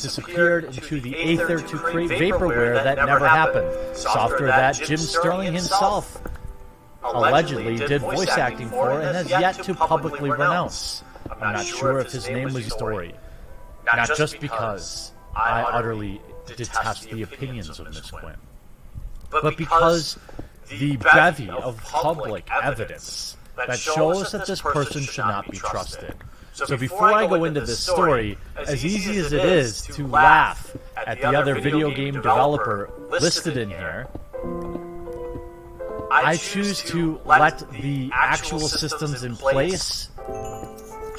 disappeared into the aether to create vaporware that never happened. Software that Jim Sterling himself allegedly did voice acting for and has yet to publicly renounce. I'm not sure if his name was Story. Not just because I utterly detest the opinions of Miss Quinn, but because the bevy of public evidence that shows that this person should not be trusted. So before I go into this story, as easy as it is to laugh at the other video game developer listed in here, I choose to let the actual systems in place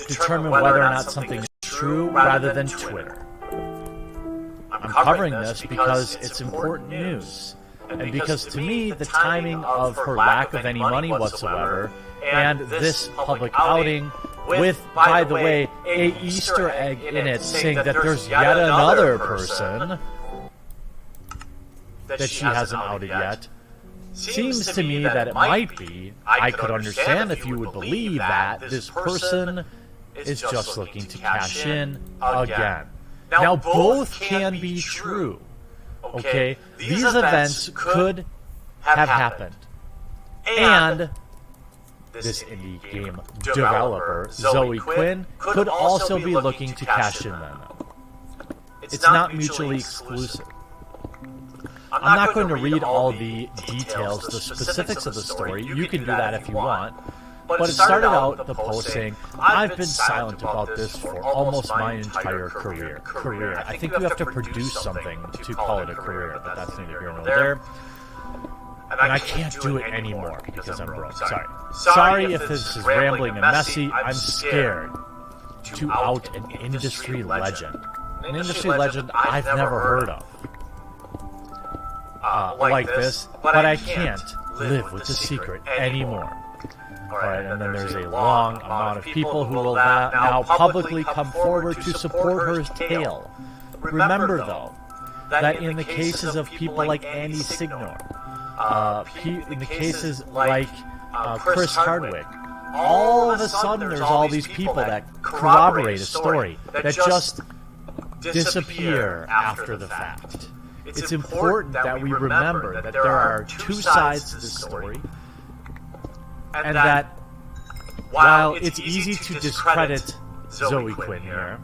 determine whether or not something is true rather than Twitter. I'm covering this because it's important news, and because to me the timing of her lack of any money whatsoever and this public outing with, by the way, a Easter egg in it saying that there's yet another person that she hasn't outed yet, seems to me that it might be, I could understand if you would believe that this person is just looking to cash in again. Now, both can be true, okay? These events could have happened. And this indie game developer, Zoe Quinn, could also be looking to cash in them. It's not mutually exclusive. I'm not going to read all the details, the specifics of the story. You can do that if you want. But it started out the post saying, I've been silent about this for almost my entire career. I think you have to produce something to call it a career, but that's neither here nor there. And I can't do it anymore because I'm broke. Sorry if this is rambling and messy. I'm scared to out an industry legend. An industry legend I've never heard of. Like this, but I can't live with the secret anymore. Alright, and then there's a long amount of people who will now publicly come forward to support her tale. Remember, though, that in the cases of people like Andy Signor, in the cases like Chris Hardwick, all of a sudden there's all these people that corroborate a story that just disappear after the fact. It's important that we remember that there are two sides to this story, and that while it's easy to discredit Zoe Quinn here,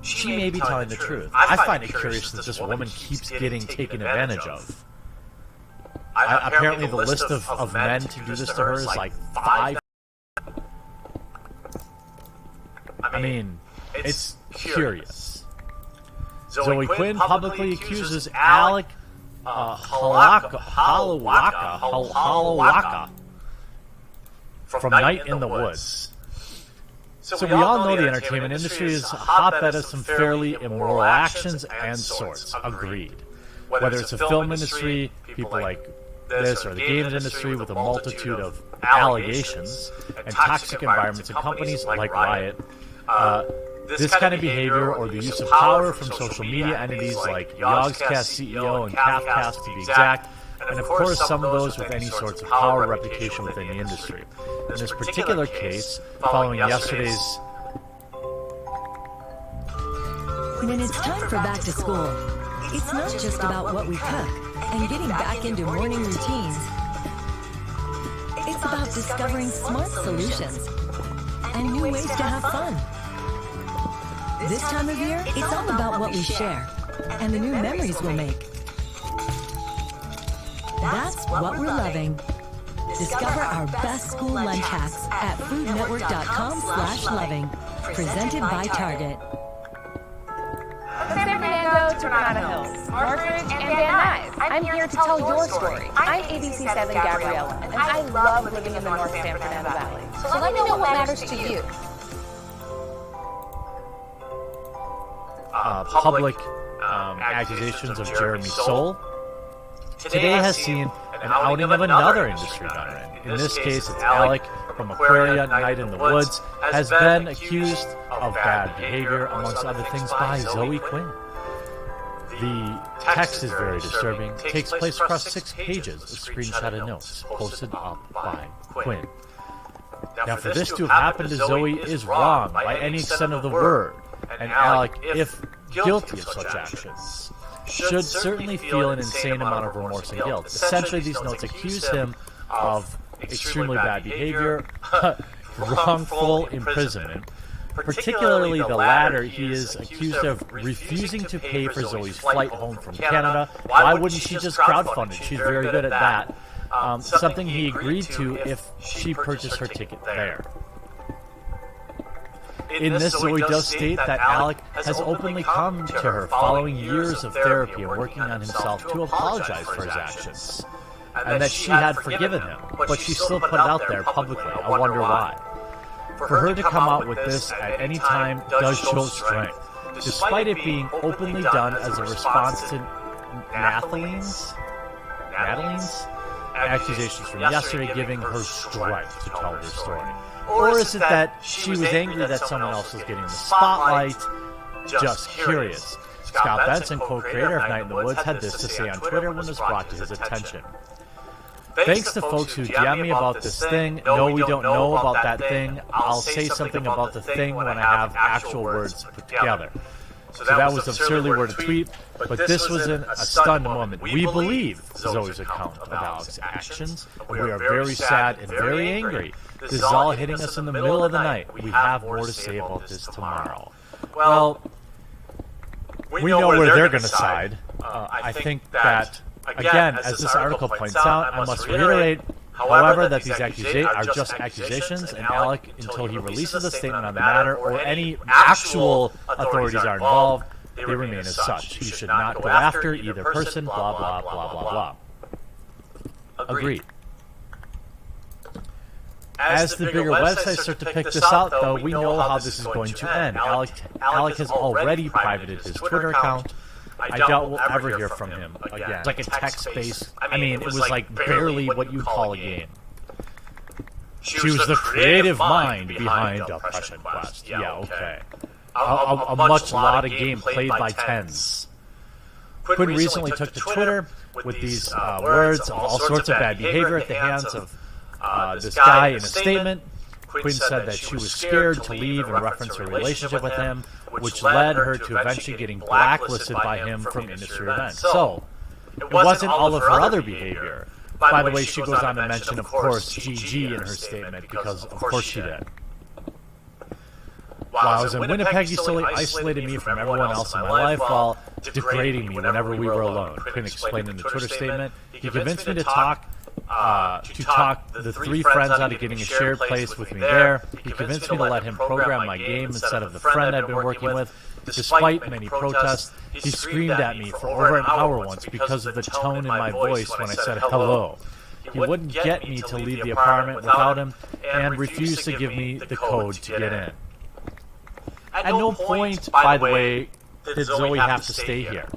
she may be telling the truth. I find it curious that this woman keeps getting taken advantage of. Apparently the list of men to do this to her is like 5. I mean, it's curious. Zoe Quinn publicly accuses Alec Halawaka from Night in the Woods. So we all know the entertainment industry is a hotbed of some fairly immoral actions and sorts. Agreed. Whether it's a film industry, people like this, or the games industry with a multitude of allegations and toxic environments and companies like Riot, this kind of behavior or the use of power from social media entities like Yogscast CEO and Calfcast to be exact, and of course some of those with any sorts of power or reputation within the industry. In this particular case, following yesterday's... When it's time for back to school, it's not just about what we cook and getting back into morning routines. It's about discovering smart solutions and new ways to have fun. This time of year, it's all about what we share and the new memories we'll make. That's what we're loving. Discover our best school lunch hacks at foodnetwork.com/loving. Presented by Target. From San Fernando to Coronado Hills, Northridge, and Van Nuys, I'm here to tell your story. I'm ABC7 Gabriella, and I love living in the North San Fernando Valley. So let me know what matters to you. Public accusations of Jeremy Soule today has seen an outing of another industry veteran. In this case, it's Alec from Aquaria Night in the Woods, has been accused of bad behavior, amongst other things, by Zoe Quinn. The text is very disturbing, takes place across 6 pages of screenshotted notes posted up by Quinn. Now, for this to have happened to Zoe is wrong by any extent of the word. And Alec, if guilty of such actions should certainly feel an insane amount of remorse and guilt. Essentially, these notes accuse him of extremely bad behavior, wrongful imprisonment. Particularly the latter, he is accused of refusing to pay for Zoe's flight home from Canada. Why wouldn't she just crowdfund it? She's very good at that. Something he agreed to if she purchased her ticket there. In this, Zoe does state that Alec has openly come to her following years of therapy and working on himself to apologize for his actions, and that she had forgiven him, but she still put it out there publicly. I wonder why. For her to come out with this at any time does show strength, despite it being openly done as a response to Nathalie's accusations from yesterday, giving her strength to tell her story. Or is it that she was angry that someone else was getting the spotlight? Just curious. Scott Benson, co-creator of Night in the Woods, had this to say on Twitter when it was brought to his attention. Thanks to folks who DM me about this thing. No, we don't know about that thing. I'll say something about the thing when I have actual words put together. So that was absurdly worded tweet, but this was a stunned moment. We believe Zoe's account of Alex's actions, and we are very sad and very angry. This is all hitting us in the middle of the night. We have more to say about this tomorrow. Well, we know where they're going to side. I think that, again, as this article points out, I must reiterate, however, that these are just accusations, and Alec, until he releases a statement on the matter or any actual authorities are involved, they remain as such. He should not go after either person, blah, blah, blah, blah, blah. Agreed. As the bigger websites start to pick this out, though, we know how this is going to end. Alec has already privated his Twitter account. I doubt we'll ever hear from him again. It's like a text-based... I mean, it was like barely what you'd call a game. She was the creative mind behind Oppression Quest. Yeah, okay. A much lauded game played by tens. Quinn recently took to Twitter with these words of all sorts of bad behavior at the hands of this guy in a statement. Quinn said that she was scared to leave and reference her relationship with him, which led her to eventually getting blacklisted by him from industry events. So, it wasn't all of her other behavior. By the way, she goes on to mention, of course, GG in her statement, because of course she did. While I was in Winnipeg, he slowly isolated me from everyone else in my life while degrading me whenever we were alone. Quinn explained in the Twitter statement, he convinced me to talk the three friends out of getting a shared place with me there. He convinced me to let him program my game instead of the friend I'd been working with. Despite many protests, he screamed at me for over an hour once because of the tone in my voice when I said hello. He wouldn't get me to leave the apartment without him and refused to give me the code to get in. At no point, by the way, did Zoe have to stay here.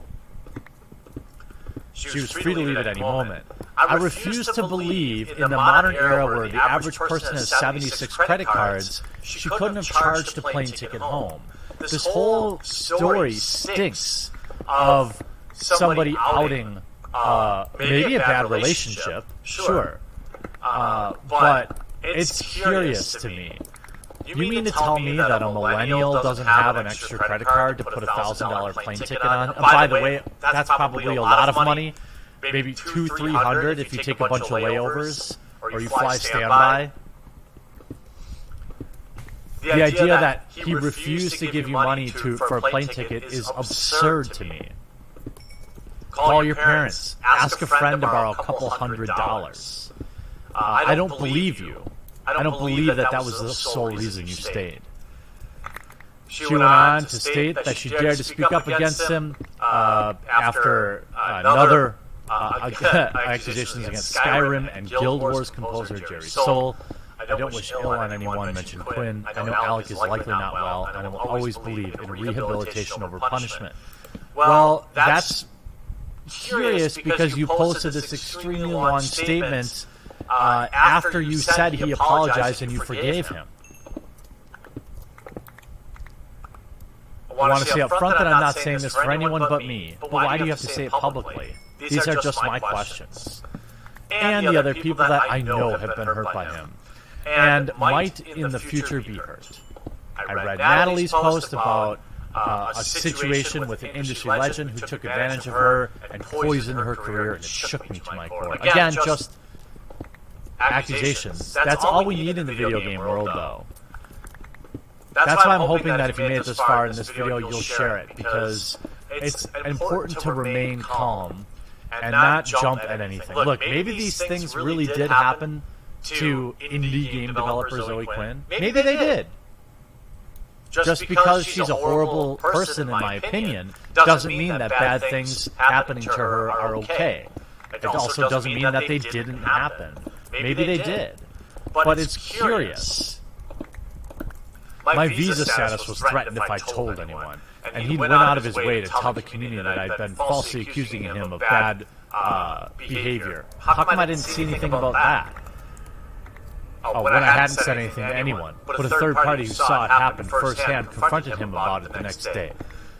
She was free to leave at any moment. I refuse to believe in the modern era where the average person has 76 credit cards, she couldn't have charged a plane ticket home. This whole story stinks of somebody outing maybe a bad relationship, sure, but it's curious to me. You mean to tell me that a millennial doesn't have an extra credit card to put a $1,000 plane ticket on? And by the way, that's probably a lot of money. Maybe $200-$300 if you take a bunch of layovers or you fly standby. The idea that he refused to give you money for a plane ticket is absurd to me. Call your parents. Ask a friend to borrow a couple $100. I don't believe you. I don't believe that was the sole reason you stayed. She went on to state that she dared to speak up against him after another accusations against Skyrim and Guild Wars composer Jerry Soule. I don't wish ill on anyone, mentioned Quinn. I know Alec is likely not well, and I will always believe in rehabilitation over punishment. Well, that's curious because you posted this extremely long statement after you said he apologized and you forgave him. I want to say up front that I'm not saying this for anyone but me, but why do you have to say it publicly? These are just my questions. And the other people that I know have been hurt by him, and might in the future be hurt. I read Natalie's post about a situation with an industry legend who took advantage of her and poisoned her career, and it shook me to my core. Again, just accusations. That's all we need in the video game world, though. That's why I'm hoping that if you made it this far in this video, you'll share it, because it's important to remain calm and not jump at anything. Look, maybe these things really did happen to indie game developer Zoe Quinn. Maybe they did. Just because she's a horrible person, in my opinion, doesn't mean that bad things happening to her are okay. It also doesn't mean that they didn't happen. Maybe they did. But it's curious. My visa status was threatened if I told anyone, and he went out of his way to tell the community that I'd been falsely accusing him of bad behavior. How come I didn't see anything about that? When I hadn't said anything to anyone, but a third party who saw it happen firsthand confronted him about it the next day.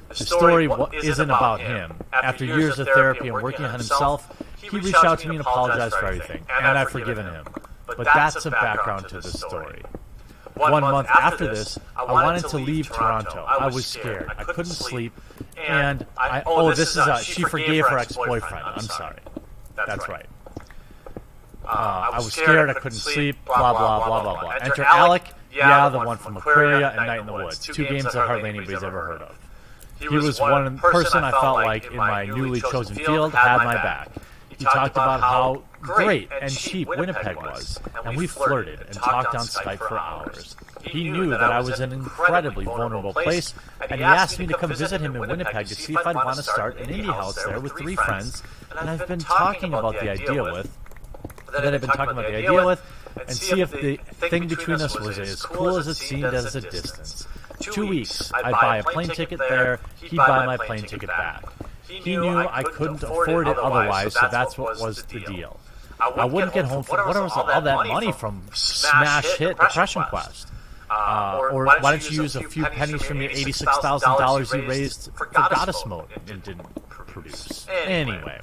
The story isn't about him. After years of therapy and working on himself, he reached out to me and apologized for everything, and I've forgiven him. But that's a background to this story. 1 month after this, I wanted to leave Toronto. I was scared. I couldn't sleep, and she forgave her ex-boyfriend. I'm sorry. That's right. I was scared, I couldn't sleep, blah, blah, blah, blah, blah. Enter Alec, the one from Aquaria and Night in the Woods, 2 games that hardly anybody's ever heard of. He was one person I felt like in my newly chosen field had my back. He talked about how great and cheap Winnipeg was, and we flirted and talked on Skype for hours. He knew that I was in an incredibly vulnerable place, and he asked me to come visit him in Winnipeg to see if I'd want to start an indie house there with 3 friends, and I've been talking about the idea with, and see if the thing between us was as cool as it seemed at a distance. 2 weeks, I'd buy a plane ticket there, he'd buy my plane ticket back. He knew I couldn't afford it otherwise, so that's what was the deal. I wouldn't get home from, what was all that money from smash hit Depression Quest? Or why don't you use a few pennies from your $86,000 you raised for Goddess Mode and didn't produce? Anyway.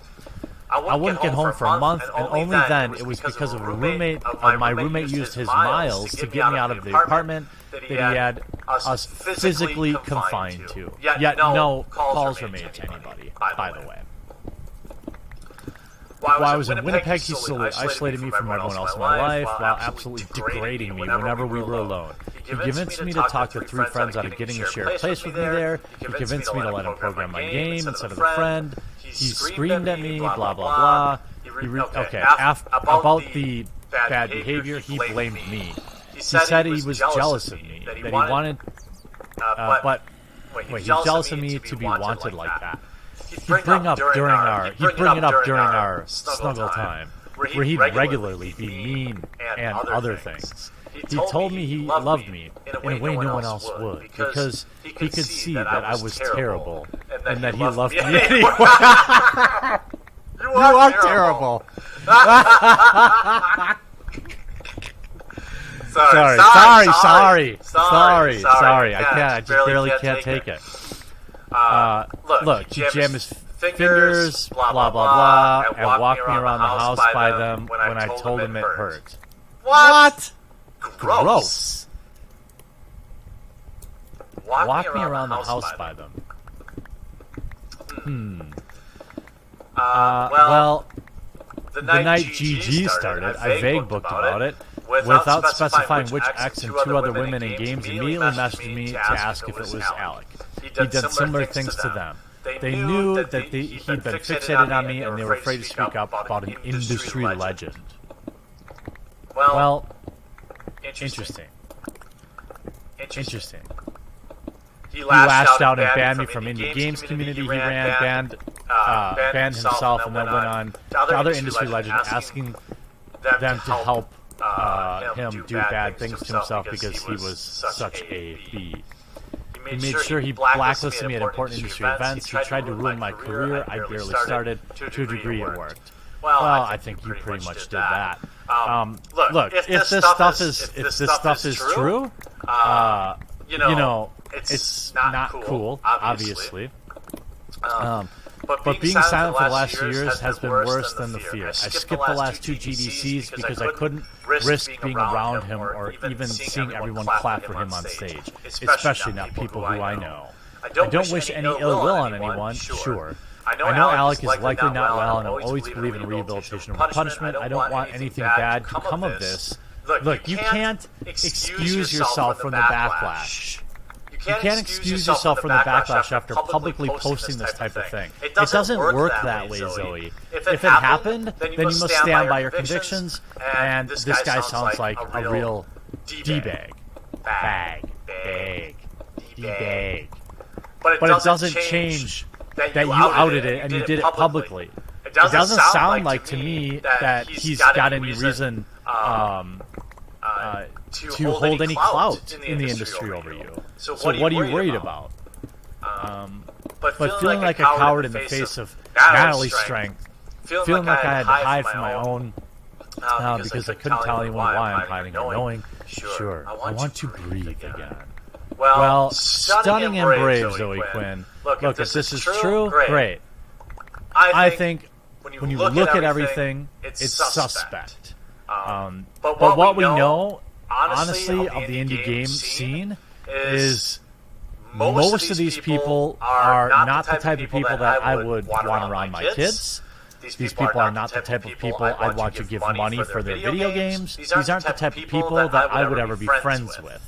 I wouldn't get home for a month, and only then it was because of my roommate used his miles to get me out of the apartment that he had us physically confined to. Yet no calls were made to anybody, by the way. While I was in Winnipeg, he slowly isolated me from everyone else in my life while absolutely degrading me whenever we were alone. He convinced me to talk to 3 friends out of getting a shared place with me there. He convinced me to let him program my game instead of a friend. He screamed at me, blah, blah, blah. About the bad behavior, he blamed me. He said he was jealous of me, that he wanted... he was jealous of me to be wanted like that. He'd bring it up during our snuggle time, where he'd regularly be mean and other things. He told me he loved me in a way no one else would, because he could see that I was terrible, and that he loved me anyway. You are terrible. Sorry. I just barely can't take it. Look, he jammed his fingers, blah, blah, blah, and walked me around the house by them when I told him it hurt. What? Gross. Walk me around the house by them. Well, the night GG started, I vague-booked about it, without specifying which ex and 2 other women in games immediately messaged me to ask if it was Alec. He did similar things to them. They knew that he'd been fixated on me, and they were afraid to speak up about an industry legend. Well, interesting. He lashed out and banned me from indie games community he ran, banned himself, and then went on to other industry legends asking them to help him do bad things to himself because he was such a B. He made sure he blacklisted me at important industry events. He tried to ruin my career. I barely started. To a degree, it worked. Well, I think you pretty much did that. Look, if this stuff is true, it's not cool, obviously. But being silent for the last few years has been worse than the fear. I skipped the last 2 GDCs because I couldn't risk being around him or even seeing everyone clap for him on stage, especially not people who I know. I don't wish any ill will on anyone, sure. I know Alec is likely not well, and I always believe in rehabilitation over punishment. I don't want anything bad to come of this. Look, you can't excuse yourself from the backlash. You can't excuse yourself from the backlash after publicly posting this type of thing. It doesn't work that way, Zoe. If it happened, then you must stand by your convictions, and this guy sounds like a real D-bag. D-bag. But it doesn't change that you outed it and you did it publicly. It doesn't sound like to me that he's got any reason to hold any clout in the industry over you. So what are you worried about? But feeling like a coward in the face of Natalie's strength, feeling like I had to hide from my own because I couldn't tell anyone why I'm hiding or knowing, sure, I want to breathe again. Well, stunning and brave, Zoe Quinn. Look, if this is true, great. I think when you look at everything, it's suspect. But what we know, honestly, of the indie game scene is most of these people are not the type of people that I would want around my kids. These people are not the type of people I'd want to give money for their video games. These aren't the type of people that I would ever be friends with.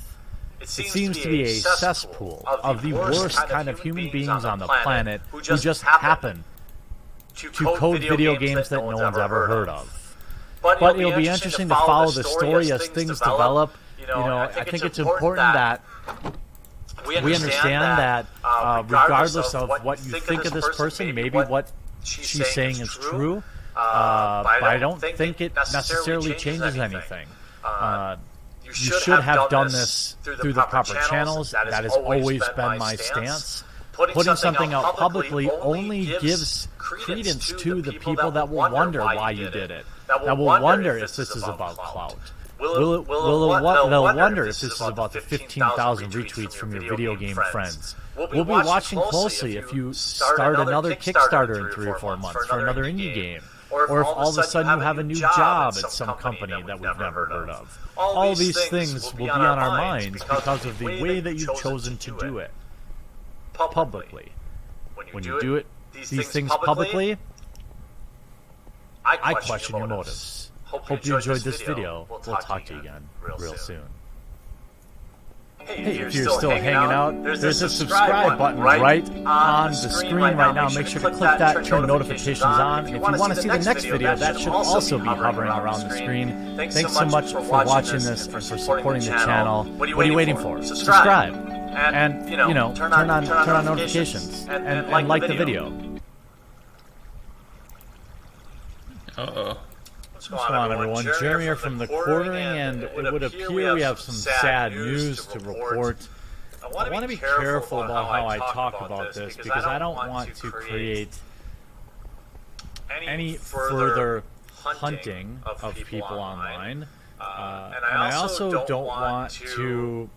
It seems to be a cesspool of the worst kind of human beings on the planet who just happen to code video games that no one's ever heard of. But it'll be interesting to follow the story as things develop. I think it's important that we understand that regardless of what you think of this person, maybe what she's saying is true, but I don't think it necessarily changes anything. You should have done this through the proper channels. That has always been my stance. Putting something out publicly only gives credence to the people that will wonder why you did it. That will wonder if this is about clout. They'll wonder if this is about the 15,000 retweets from your video game friends. We'll be watching closely if you start another Kickstarter in 3 or 4 months for another indie game. Or if all of a sudden you have a new job at some company that we've never heard of. All these things will be on our minds because of the way that you've chosen to do it. Publicly. When you do it, these things publicly, I question your motives. Hope you enjoyed this video. We'll talk to you again real soon. Hey, if you're still hanging out, there's a subscribe button right on the screen right now. Make sure to click that, turn notifications on. And if you want to see the next video, that should also be hovering around the screen. Thanks so much for watching this and for supporting the channel. What are you waiting for? Subscribe. And, turn on notifications. And like the video. Uh-oh. What's going on, everyone? Jeremy here from The Quartering, and it would appear we have some sad news to report. I want to be careful about how I talk about this, because I don't want to create any further hunting of people online. And I also don't want to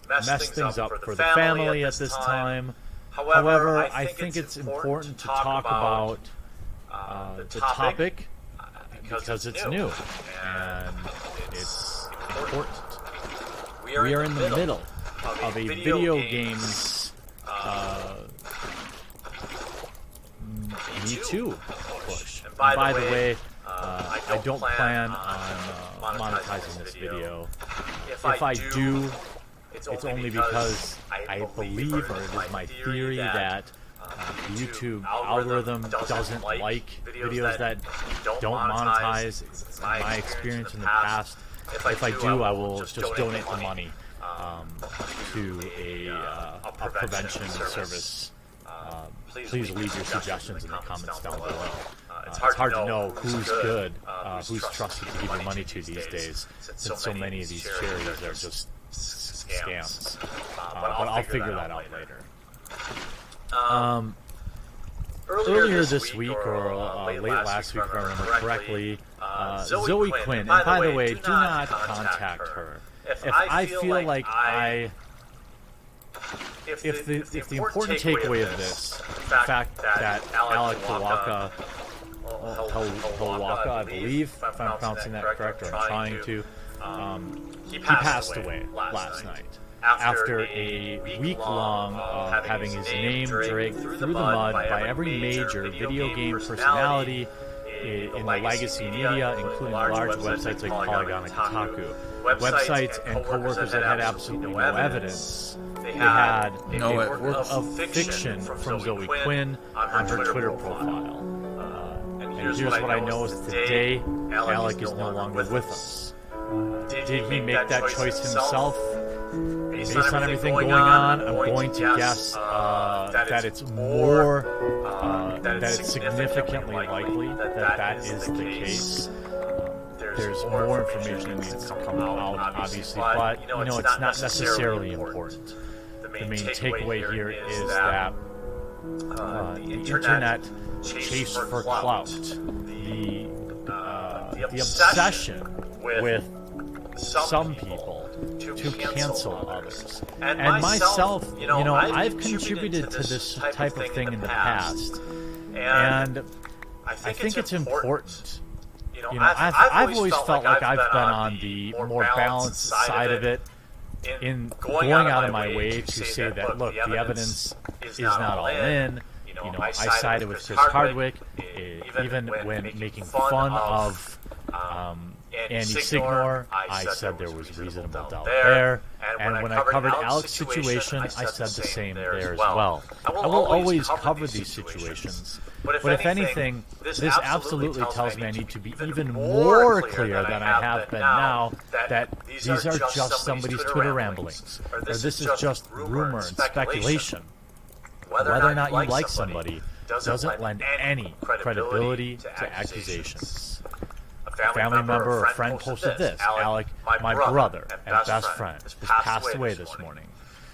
mess things up for the family at this time. However, I think it's important to talk about the topic because it's new and it's important. We are in the middle of a video games Me Too push. And by the way, I don't plan on monetizing this video. If I do, it's only because I believe, or it is my theory, that the YouTube algorithm doesn't like videos that don't monetize. In my experience in the past, if I do, I will just donate the money to a prevention service. Please leave your suggestions in the comments down below. It's hard to know who's good, who's trusted to give your money to these days, since so many of these charities are just scams. But I'll figure that out later. Earlier this week, or late last week if I remember correctly, Zoe Quinn, and by the way, do not contact her. If I feel like if the important takeaway of this, the fact that Alec Hawaka, I believe, if I'm pronouncing that correct, or I'm trying to, he passed away last night. after a week-long of having his name dragged through the mud by every major video game personality in the legacy media, including large websites like Polygon and Kotaku. Websites and co-workers that had absolutely no evidence. They had a work of fiction from Zoe Quinn on her Twitter profile. And here's what I know is today, Alec is no longer with us. Did he make that choice himself? Based on everything going on, I'm going to guess that it's significantly likely that is the case. There's more information that needs to come out, obviously, but it's not necessarily important. The main takeaway here is that the internet chase for clout, the obsession with some people to cancel others. And myself, I've contributed to this type of thing in the past, and I think it's important. I've always felt like I've been on the more balanced side of it, in going out of my way to say that, look, the evidence is not all in. I sided with Chris Hardwick, even when making fun of Andy Signor, I said there was reasonable doubt there. And when I covered Alec's situation, I said the same there as well. I will always cover these situations. But if anything, this absolutely tells me I need to be even more clear than I have been now that these are just somebody's Twitter ramblings, or this is just rumor and speculation. Whether or not you like somebody doesn't lend any credibility to accusations. A family member or friend posted this: Alec, my brother and best friend, has passed away this morning.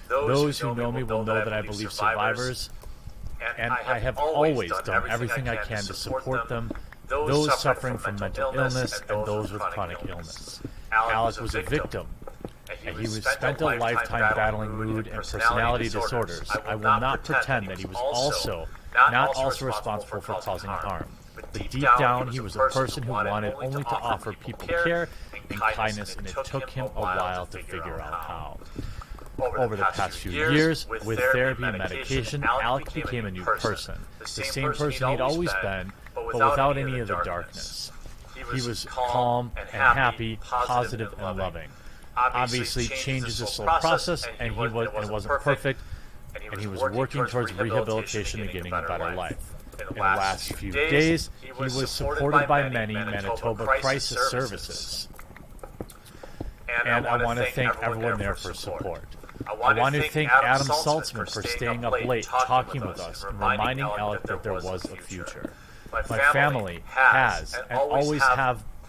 Those who know me will know that I believe survivors, and I have always done everything I can to support them, those suffering from mental illness and those with chronic illness. Alec was a victim, and he was spent a lifetime battling mood and personality disorders. I will not pretend that he was not also responsible for causing harm. But deep down, he was a person who wanted only to offer people care and kindness, and it took him a while to figure out how. Over the past few years, with therapy and medication, Alec became a new person. The same person he'd always been, but without any of the darkness. He was calm and happy, positive and loving. Obviously, change is a slow process, and it wasn't perfect, and he was working towards rehabilitation and getting a better life. In the last few days, he was supported by many Manitoba crisis services. And I want to thank everyone there for support. I want to thank Adam Saltzman for staying up late, talking with us, and reminding Alec that there was a future. My family has, and always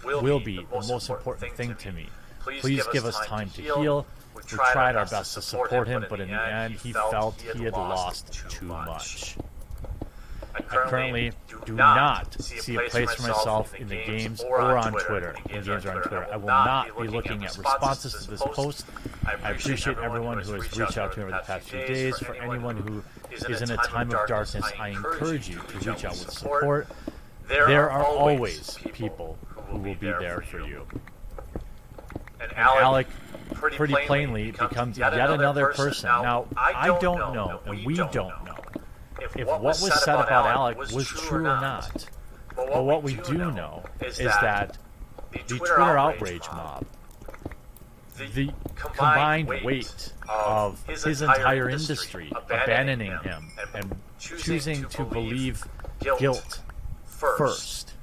will be, the most important thing to me. Please give us time to heal. We tried our best to support him, but in the end, he felt he had lost too much. I currently do not see a place for myself in the games or on Twitter. I will not be looking at responses to this post. I appreciate everyone who has reached out to me over the past few days. For anyone who is in a time of darkness, I encourage you to reach out with support. There are always people who will be there for you. And Alec pretty plainly becomes yet another person. Now, I don't know, and we don't know, if what was said about Alec was true or not. But what we do know is that the Twitter outrage mob, the combined weight of his entire industry abandoning him and choosing to believe guilt first,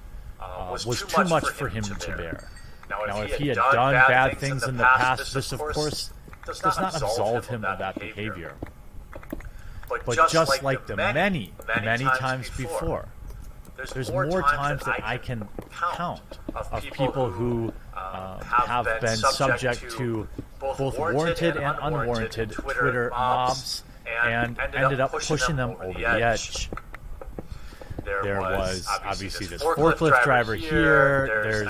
was too much for him to bear. Now, if he had done bad things in the past, this, of course, does not absolve him of that behavior. But just like the many times before, there's more times that I can count of people who have been subject to both warranted and unwarranted Twitter mobs and ended up pushing them over the edge. There was obviously this forklift driver here.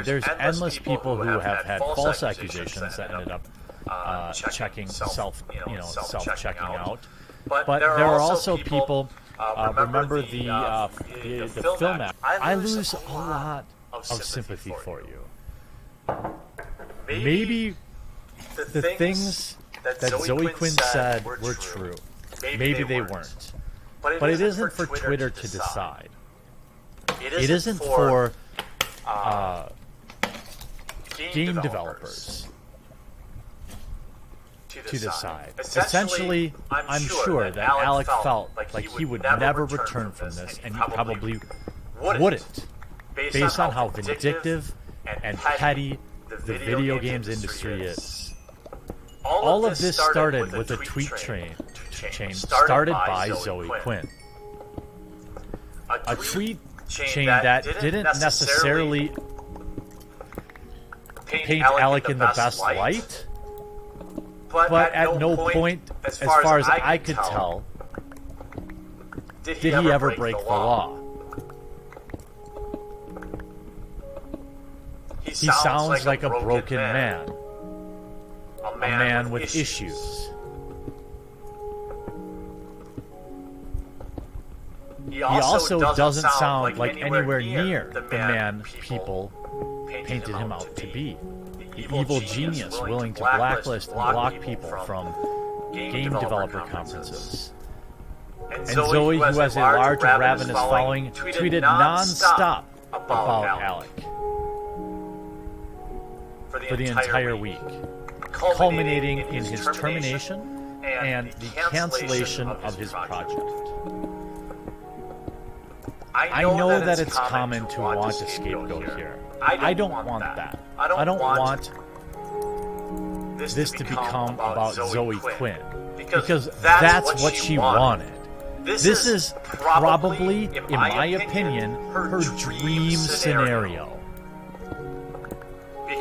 There's endless people who have had false accusations that ended up self-checking out. But there are also people. Remember the film act. I lose a lot of sympathy for you. Maybe the things that Zoe Quinn said were true. Maybe they weren't. But it isn't for Twitter to decide. It isn't for game developers to decide. Essentially, I'm sure that Alec felt like he would never return from this, and he probably wouldn't, based on how vindictive and petty the video games industry is. All of this started with a tweet chain started by Zoe Quinn. A tweet chain that didn't necessarily paint Alec in the best light, but at no point, as far as I could tell, did he ever break the law. He sounds like a broken man. A man with issues. He also doesn't sound like anywhere near the man people painted him out to be. The evil genius willing to blacklist and block people from game developer conferences. And Zoe, who has a large and ravenous following, tweeted non-stop about Alec for the entire week, culminating in his termination and the cancellation of his project. I know that it's common to want a scapegoat here. I don't want that. I don't want this to become about Zoe Quinn, because that's what she wanted. This is probably, in my opinion, her dream scenario.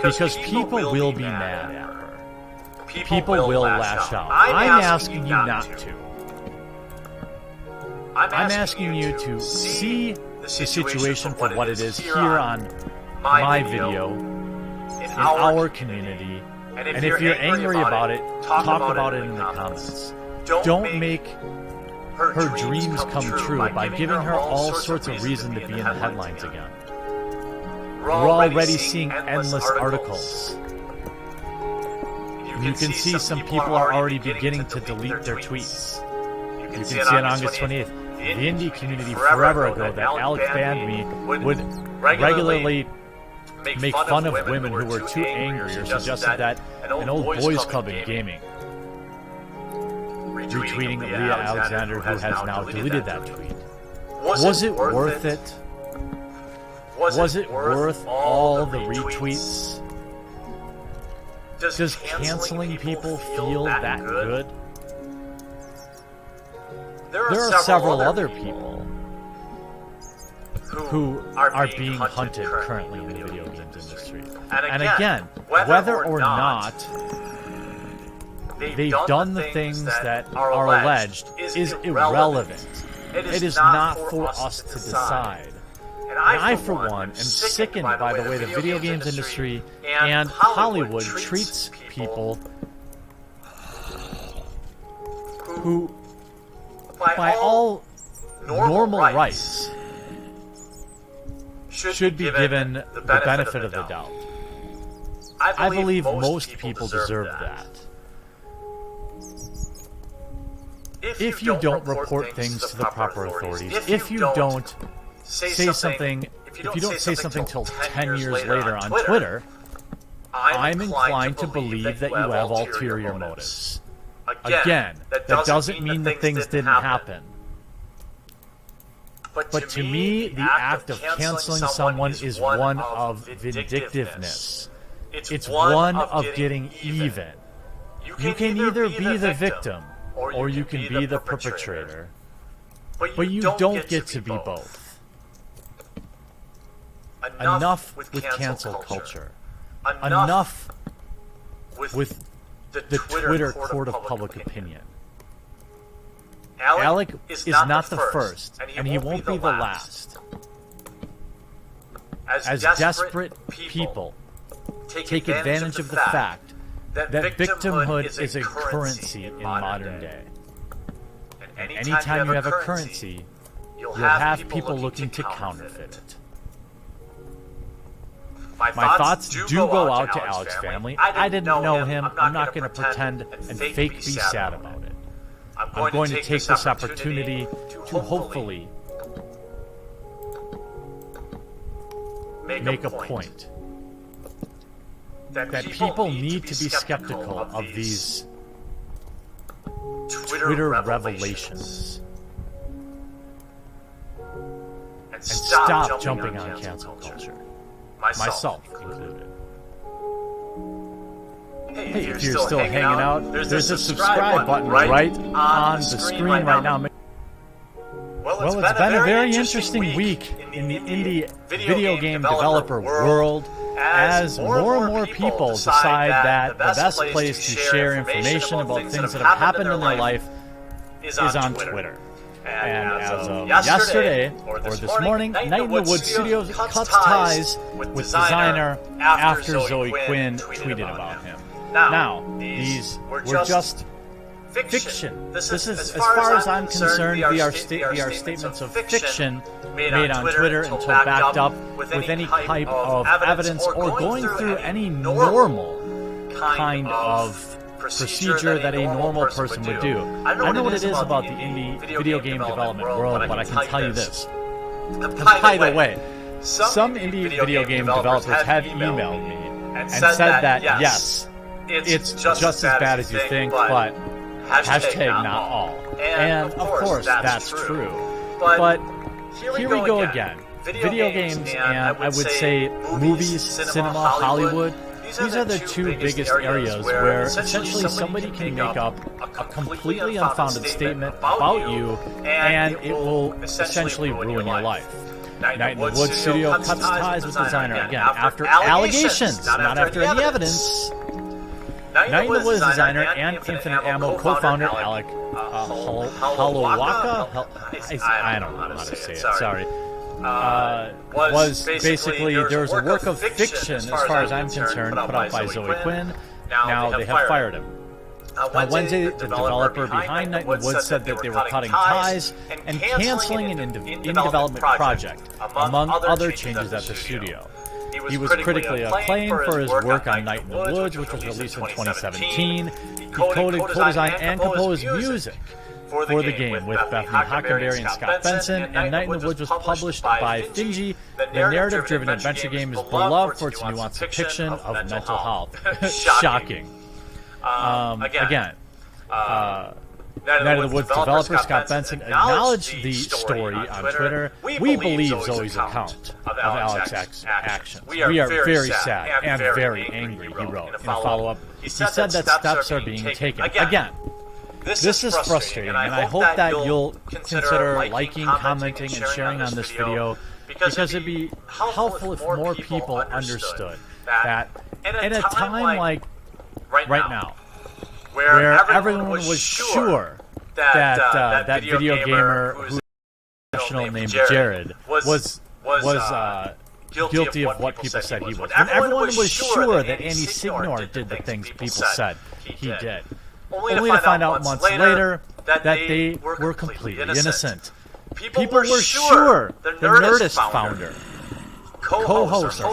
Because people will be mad at her. People will lash out. I'm asking you not to. I'm asking you to see the situation for what it is here on my video, in our community, and if you're angry about it, talk about it in the comments. Don't make her dreams come true by giving her all sorts of reason to be in the headlines again. We're already seeing endless articles. You can see some people are already beginning to delete their tweets. You can see on August 28th, the indie community forever ago that Alec banned me would regularly make fun of women who were too angry or suggested that an old boys club in gaming. Retweeting Leah Alexander, who has now deleted that tweet. Was it worth it? Was it worth all the retweets? Does canceling people feel that good? There are several other people who are being hunted currently in the video games industry. And again, whether or not they've done the things that are alleged is irrelevant. It is not for us to decide. And I, for one, am sickened by the way the video games industry and Hollywood treats people who, by all normal rights, should be given the benefit of the doubt. I believe most people deserve that. If you don't report things to the proper authorities, if you don't say something, if you don't say something till 10 years later on Twitter, I'm inclined to believe that you have ulterior motives. Again, that doesn't mean that things didn't happen. But to me, the act of canceling someone is one of vindictiveness. It's one of getting even. You can either be the victim or you can be the perpetrator. But you don't get to be both. Enough with cancel culture. Enough with the Twitter court of public opinion. Alec is not the first, and he won't be the last. As desperate people take advantage of the fact that victimhood is a currency in modern day. And anytime you have a currency, you'll have people looking to counterfeit it. My thoughts do go out to Alex's family. I didn't know him. I'm not going to pretend and fake be sad about it. I'm going to take this opportunity to hopefully make a point that people need to be skeptical of these Twitter revelations and stop jumping on cancel culture, myself included. Hey, if you're still hanging out, there's a subscribe button right on the screen right now. Well, it's been a very interesting week in the indie video game developer world as more and more people decide that the best place to share information about things that have happened in their life is on Twitter. And as of yesterday, or this morning, Night in the Woods Studios cuts ties with designer after Zoe Quinn tweeted about him. Now, these were just fiction. This is, as far as I'm concerned, they are statements of fiction made on Twitter until backed up with any type of evidence or going through any normal kind of procedure that a normal person would do. I know what it is about the indie video game development world, but I can tell you this. By the way, some indie video game developers have emailed me and said that, yes, it's just as bad as you think, but hashtag not all. And of course, that's true. But here we go again. Video games and I would say movies, cinema, Hollywood, these are the two biggest areas where essentially somebody can make up a completely unfounded statement about you and it will essentially ruin your life. Night in the Woods Studio cuts ties with designer again after allegations, not after any evidence. Night in the Woods designer and Infinite Ammo co-founder Alec Halowaka, I don't know how to say it, sorry, was basically, there was a work of fiction, as far as I'm concerned, put out by Zoe Quinn. Now they have fired him. On Wednesday, the developer behind Night in the Woods said that they were cutting ties and canceling an in-development project, among other changes at the studio. He was critically acclaimed for his work on Night in the Woods, which was released in 2017. He coded, co-designed, and composed music for the game with Bethany Hockenberry and Scott Benson, and Night in the Woods was published by Finji. The narrative-driven adventure game is beloved for its nuanced depiction of mental health. Shocking. Again, Night in the Woods developer Scott Benson acknowledged the story on Twitter. We believe Zoe's account of Alex's actions. We are very sad and very angry, he wrote in a follow-up. He said that steps are being taken. Again, this is frustrating, and I hope that you'll consider liking, commenting, and sharing on this video, because it'd be helpful if more people understood that in a time like right now, where everyone was sure that that video gamer whose professional named Jared was guilty of what people said he was. And everyone was sure that Andy Signor did the things people said he did. Only to find out months later that they were completely innocent. People were sure the Nerdist founder, host of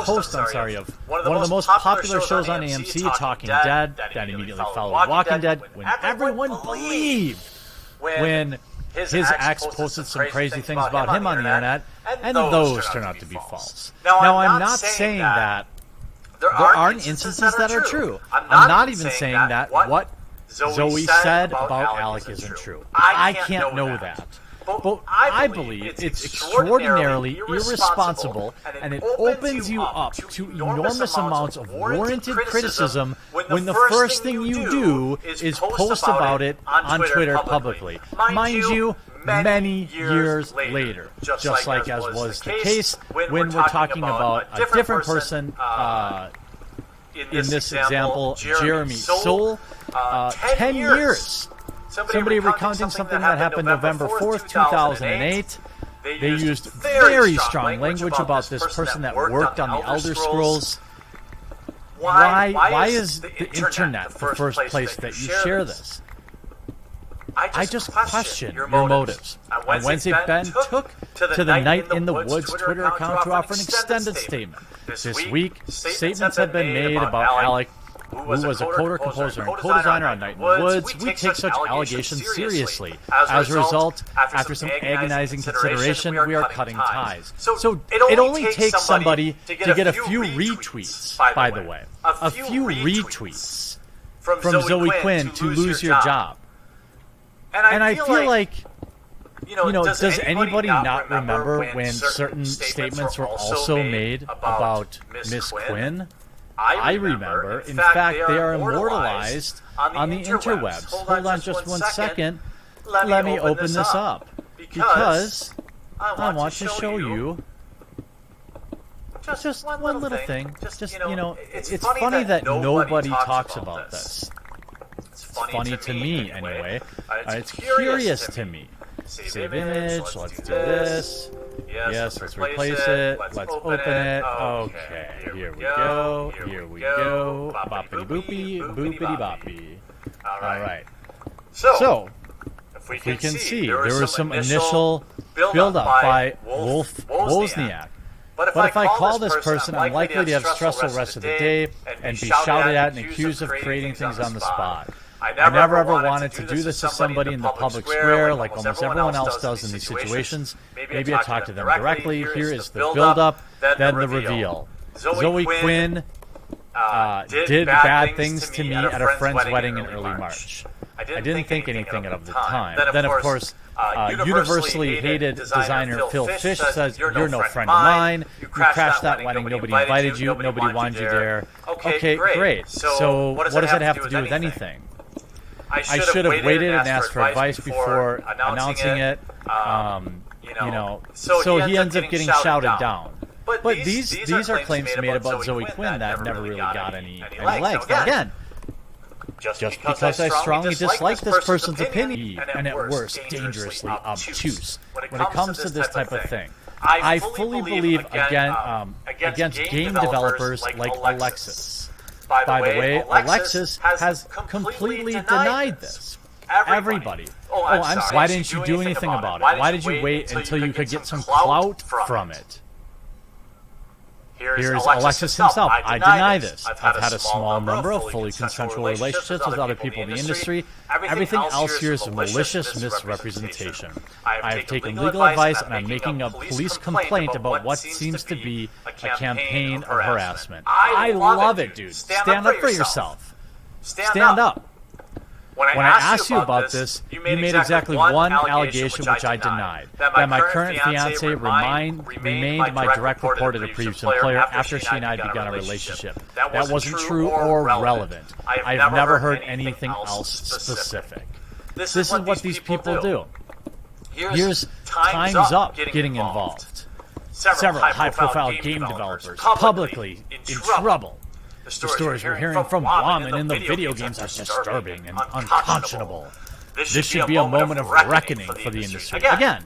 one of the most popular shows on AMC, Talking Dead, that immediately followed Walking Dead, when everyone believed when his ex posted some crazy things about him on the internet, and those turned out to be false. Now, I'm not saying that there aren't instances that are true. I'm not even saying that what Zoe said about Alec isn't true. I can't know that. But I believe it's extraordinarily irresponsible, and it opens you up to enormous amounts of warranted criticism when the first thing you do is post about it on Twitter publicly. Mind you, many years later, just like as was the case when we're talking about a different person, in this example, Jeremy Soule, 10 years. Somebody recounting something that happened November 4th, 2008. They used very strong language about this person that worked on the Elder Scrolls. Why is the internet the first place that you share this? I just question your motives. On Wednesday, Ben took to the Night in the Woods Twitter account to offer an extended statement. This week, statements have been made about Alec, who was a coder, composer, and co-designer on Night in the Woods. We take such allegations seriously. As a result, after some agonizing consideration, we are cutting ties. So it only takes somebody to get a few retweets, by the way. A few retweets from Zoe Quinn to lose your job. And I feel like, does anybody not remember when certain statements were also made about Miss Quinn? I remember. In fact, they are immortalized on the interwebs. Hold on just 1 second. Let me open this up. Because I want to show you just one little thing. It's funny that nobody talks about this. It's funny to me, anyway. It's curious to me. Save image. Let's do this. Yes, let's replace it. Let's open it. Okay, here we go. Here we go. Boppity boopy, boopity boppy. Alright. So, if we can see, there was some initial build-up by Wolf Wozniak. But if I call this person, I'm likely to have stressful rest of the day and be shouted at and accused of creating things on the spot. I never ever wanted to do this to somebody in the public square like almost everyone else does in these situations. Maybe I talk to them directly. Here is the build-up, then the reveal. Zoe Quinn did bad things to me at a friend's wedding in early March. I didn't think anything of the time. Then, of course, universally hated designer Phil Fish says, "You're no friend of mine. You crashed that wedding. Nobody invited you. Nobody wanted you there." Okay, great. So what does that have to do with anything? I should have waited and asked for advice before announcing it. So he ends up getting shouted down. But these are claims made about Zoe Quinn that never really got any legs. Now, again, just because I strongly dislike this person's opinion, and at worst, dangerously obtuse, when it comes to this type of thing, I fully believe against game developers like Alexis. By the way, Alexis has completely denied this. Everybody. Oh, I'm sorry. Why didn't you do anything about it? Why did you wait until you could get some clout from it? Here's Alexis himself. I deny this. I've had a small number of fully consensual relationships with other people in the industry. Everything else here is malicious misrepresentation. I have taken legal advice and I'm making a police complaint about what seems to be a campaign of harassment. I love it, dude. Stand up for yourself. Stand up. When I asked you about this, you made exactly one allegation which I denied, that my current fiancée remained my direct report at a previous employer after she and I had begun a relationship. That wasn't true or relevant. I've never heard anything else specific. This is what these people do. Here's Time's Up getting involved. Several high-profile game developers publicly in trouble. The stories we're hearing from women in the video games are disturbing and unconscionable. This should be a moment of reckoning for the industry. Again,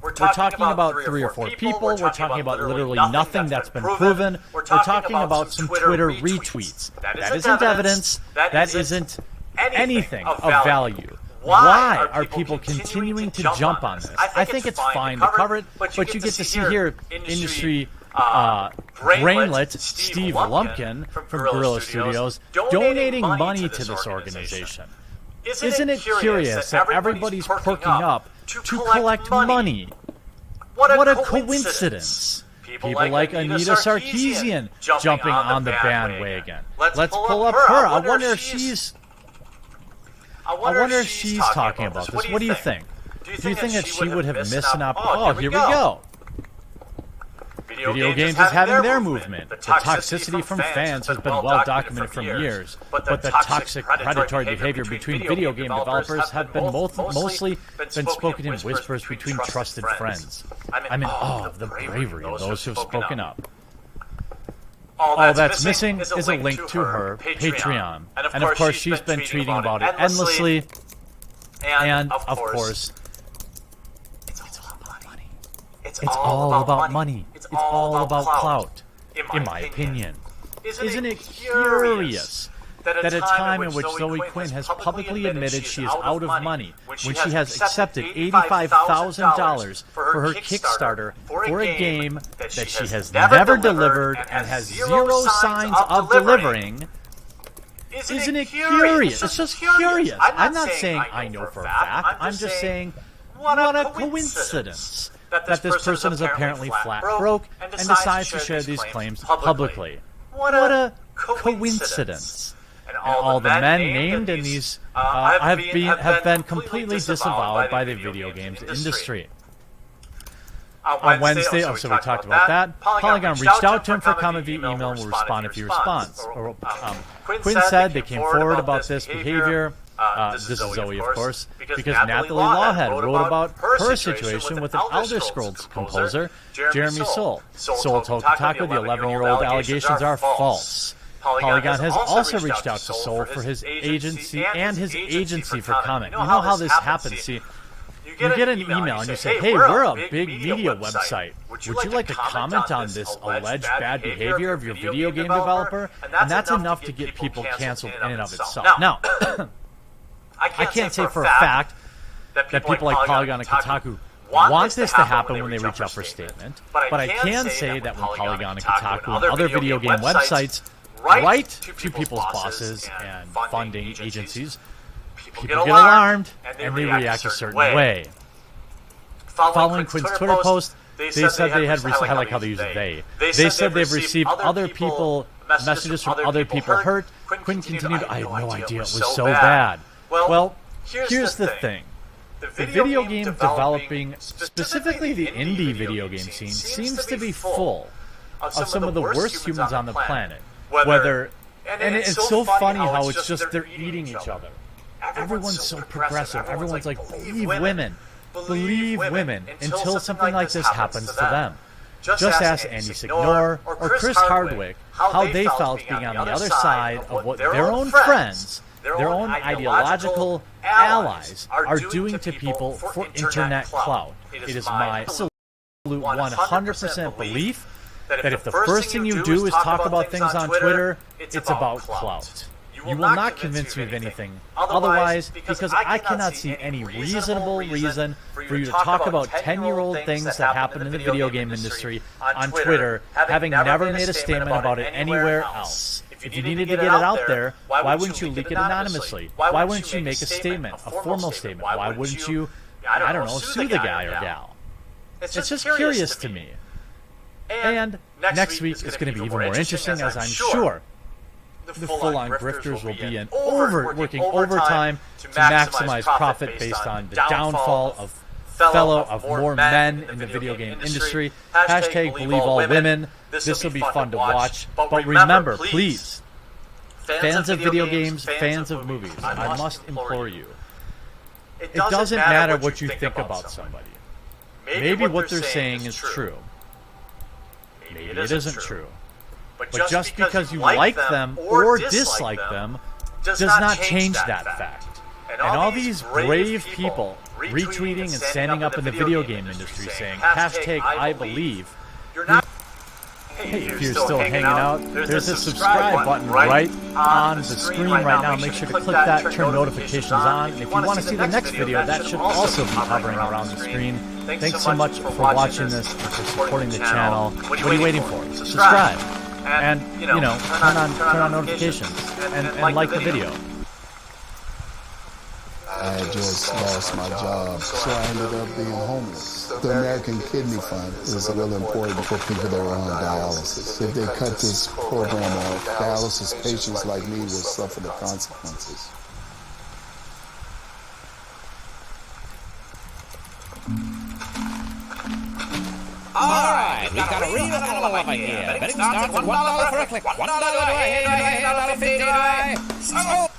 we're talking about 3 or 4 people. We're talking about literally nothing that's been proven. We're talking about some Twitter retweets. That isn't evidence. That isn't anything of value. Why are people continuing to jump on this? I think it's fine to cover it, but you get to see here industry brainlet Steve Lumpkin from Guerrilla Studios donating money to this organization. Isn't it curious that everybody's perking up to collect money? What a coincidence. People like Anita Sarkeesian jumping on the bandwagon. Let's pull up her. I wonder if she's talking about this. What do you think? Do you think that she would have missed an opportunity? Oh, here we go. Video games is having their movement. The toxicity from fans has been well documented for years, but the toxic predatory behavior between video game developers have been mostly been spoken in whispers between trusted friends. I'm in awe of the bravery of those who have spoken up. All that's missing is a link to her Patreon. And of course, she's been tweeting about it endlessly. And of course, it's all about money. It's all about clout, in my opinion. Isn't it curious that a time in which Zoe Quinn has publicly admitted she is out of money when she has accepted $85,000 for her Kickstarter for a game that she has never delivered and has zero signs of delivering. Isn't it curious? It's just curious. I'm not saying I know for a fact. I'm just saying, what a coincidence that this person is apparently flat broke and decides to share these claims publicly. What a coincidence. And all the men named in these have been completely disavowed by the video games industry. On Wednesday, so we talked about that. Polygon reached out to him for comment via email and will respond if he responds. Quinn said they came forward about this behavior. This is Zoe, of course, because Natalie Lawhead wrote about her situation with an Elder Scrolls composer, Jeremy Soule. Soule told Kotaku the 11-year-old allegations are false. Polygon has also reached out to Soule for his agency and his agency for comment. You know how this happens. See, you get an email and you say, hey, we're a big media website. Would you like to comment on this alleged bad behavior of your video game developer? And that's enough to get people canceled in and of itself. Now, I can't say for a fact that people like Polygon and Kotaku want this to happen when they reach out for a statement, but I can say that when Polygon and Kotaku and other video game websites write to people's bosses and funding agencies, people get alarmed and they react a certain way. Following Quinn's Twitter post, they said they had received, I like how they use they. They said they've received other people, messages from other people hurt. Quinn continued, I had no idea it was so bad. Well, here's the thing. The video game developing, specifically the indie video game scene, seems to be full of some of the worst humans on the planet. And it's so funny how it's just they're eating each other. Everyone's so progressive. Everyone's like, believe women, until something like this happens to them. Just ask Andy Signor or Chris Hardwick how they felt being on the other side of what their own friends, their own ideological allies are doing to people for internet clout. It is my absolute 100% belief that if the first thing you do is talk about things on Twitter, it's about clout. You will not convince me of anything otherwise, because I cannot see any reasonable reason for you to talk about 10-year-old things that happen in the video game industry on Twitter, having never made a statement about it anywhere else. If you needed to get it out there, why wouldn't you leak it anonymously? Why wouldn't you make a statement, a formal statement? Why wouldn't you, I don't know, sue the guy or gal? It's just curious to me. And next week is going to be even more interesting, as I'm sure the full-on grifters will be working overtime to maximize profit based on the downfall of more men in the video game industry. Hashtag believe all women. This will be fun to watch. But remember, please, fans of video games, fans of movies, I must implore you, it doesn't matter what you think about somebody. Maybe what they're saying is true. Maybe it isn't true. But just because you like them or dislike them does not change that fact. And all these brave people retweeting and standing up in the video game industry saying, hashtag I believe. Hey, if you're still hanging out, there's a subscribe button right on the screen right now. Make sure to click that, turn notifications on. And if you want to see the next video, that should also be hovering around the screen. Thanks so much for watching this and for supporting the channel. What are you waiting for? Subscribe. And, turn on notifications and like the video. I had just lost my job, so I ended up being homeless. The American Kidney Fund is really important for people that are on dialysis. If they cut this program off, dialysis patients like me will suffer the consequences. Alright, we've got a real analog here. Betting starts at $1 for a click. $1 do I hate, $1.50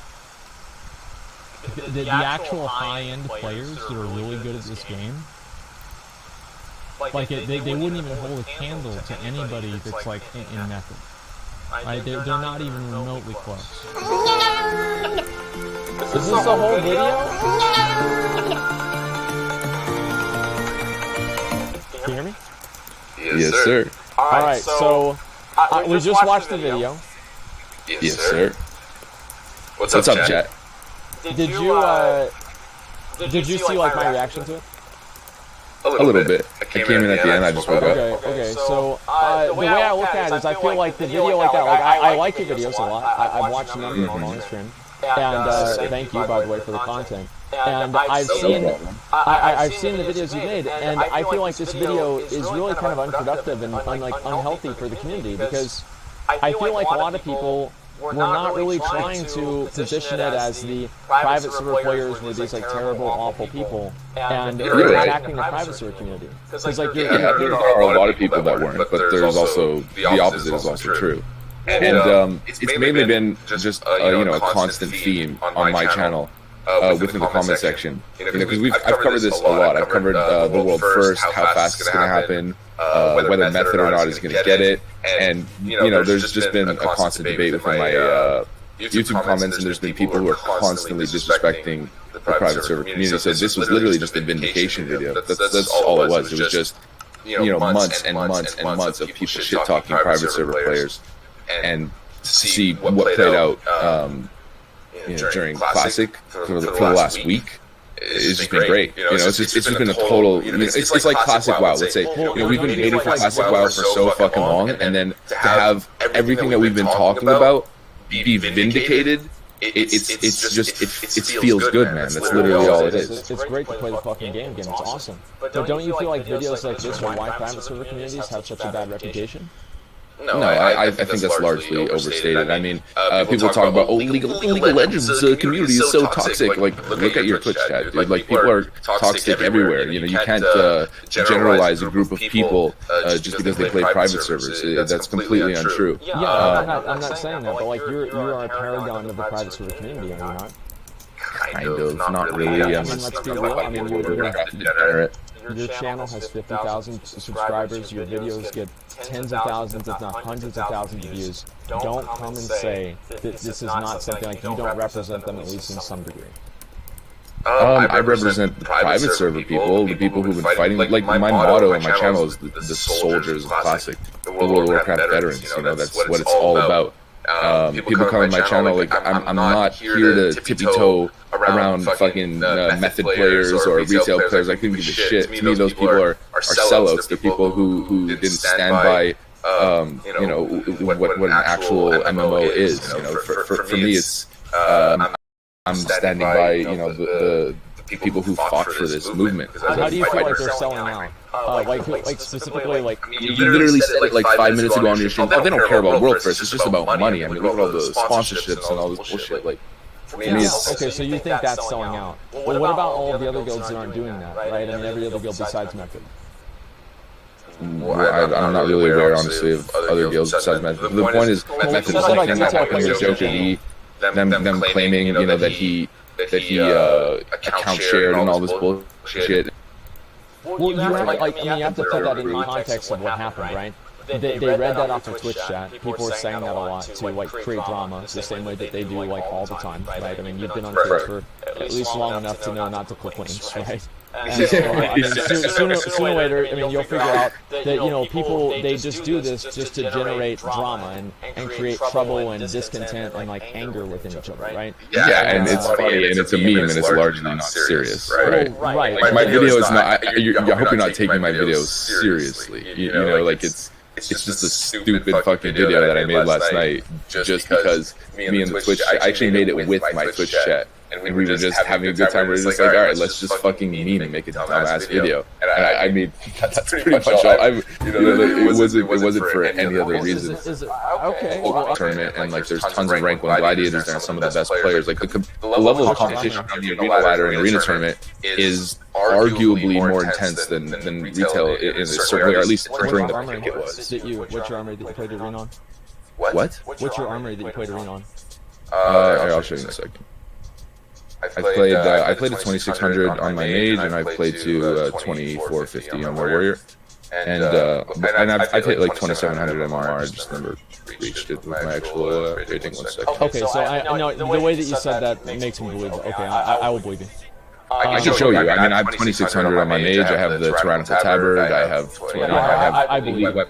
The actual high-end players that are really good at this game, like they wouldn't even hold a candle to anybody that's like in method. Right? They're not even remotely close. Is this the whole video? Can you hear me? Yes, sir. Alright, so we just watched the video. Yes, sir. What's up, Jet? Did you see like my reaction to it? A little bit. I came in at the end. I just woke up. Okay. So the way I look at it is, I feel like the video like that. Like I like your videos a lot. I've watched a number of them on stream. And thank you, by the way, for the content. And I've seen the videos you made, and I feel like this video is really kind of unproductive and unhealthy for the community, because I feel like a lot of people were not really trying to position it as the private server players were these like terrible, awful people, and they're attacking the private server community. Because like there are a lot of people that weren't, but there's also the opposite is also true. And it's mainly been just a constant theme on my channel within the comment section. Because I've covered this a lot. I've covered the world first, how fast it's going to happen, whether Method or not is going to get it, and there's just been a constant debate within my YouTube comments, and there's been people who are constantly disrespecting the private server community. So this was literally just a vindication video. That's all it was. It was just months and months and months of people shit talking private server players. And to see what played out during Classic for the last week, it's just been great. It's just been a total. It's like Classic WoW. Let's say we've been waiting for Classic WoW for so fucking long, and then to have everything that we've been talking about be vindicated. It feels good, man. That's literally all it is. It's great to play the fucking game again. It's awesome. But don't you feel like videos like this are why private server communities have such a bad reputation? No, I think that's largely overstated. I mean, people talk about, League of Legends community is so toxic. Like, look at your Twitch chat, dude. Like, people are toxic everywhere. You can't generalize a group of people just because they play private servers. That's completely untrue. Yeah, I'm not saying that, but like, you are a paragon of the private server community, are you not? Kind of, not really. I mean, let's be real. I mean, your channel has 50,000 subscribers. Your videos get tens of thousands, if not hundreds of thousands of views. Don't come and say that this is not something like you don't represent them, at least in some degree. I represent the private server people, the people who've been fighting. Like my motto on my channel is the soldiers of Classic, the World of Warcraft veterans. That's what it's all about. People come on my channel like I'm not here to tippy-toe around fucking method players or retail players. I couldn't give a shit. To me, those people are sellouts. They're people who didn't stand by what an actual MMO is. For me, it's I'm standing by the people who fought for this movement. How do you feel like they're selling out? Like specifically, like you literally said it like 5 minutes ago on your stream. Oh, they don't care about World First. It's just about money. I mean, look at all the sponsorships and all this bullshit. Like, for me, it's okay. So you think that's selling out? Well, what about all of the other guilds that aren't doing that? Right? I mean, every other guild besides Method. Well, I'm not really aware, honestly, of other guilds besides Method. The point is, Method is like with Joker D, them claiming that he account shared and all this bullshit. Well, you have to put that in the context of what happened, right? They read that off the Twitch chat. People were saying that a lot to like create drama, the same way that they do like all the time, right? I mean, you've been on Twitch for at least long enough to know not to click links, right? And so, I mean, sooner or later, I mean, you'll figure out that people they just do this just to generate drama and create trouble and discontent and like anger within each other, right? Yeah, and it's funny and it's a meme and it's largely not serious, right? Right. Like my video is not. I hope you're not taking my videos seriously. Like it's just a stupid fucking video that I made last night just because me and the Twitch. I actually made it with my Twitch chat. And we were just having a good time. We were just like, all right, let's just fucking meme and make a dumbass video. And I mean, that's pretty much all. It wasn't for any other reason. Okay. Tournament and like there's tons of rank 1 gladiators there and some of the best players. Like the level of competition on the arena ladder and arena tournament is arguably more intense than retail in a certain way, or at least during the peak it was. What's your armory that you played arena on? What? What's your armory that you played arena on? I'll show you in a second. I played a 2600 on my mage, and I played to 2450 on my warrior, and I played like 2700 MR. I just never reached it with my actual rating. 1 second. Okay, so I know the way that you said that makes me believe it. Okay, I will believe you. I can show you. I mean, I have 2600 on my mage. I have the tyrannical tabard. I have. I believe it.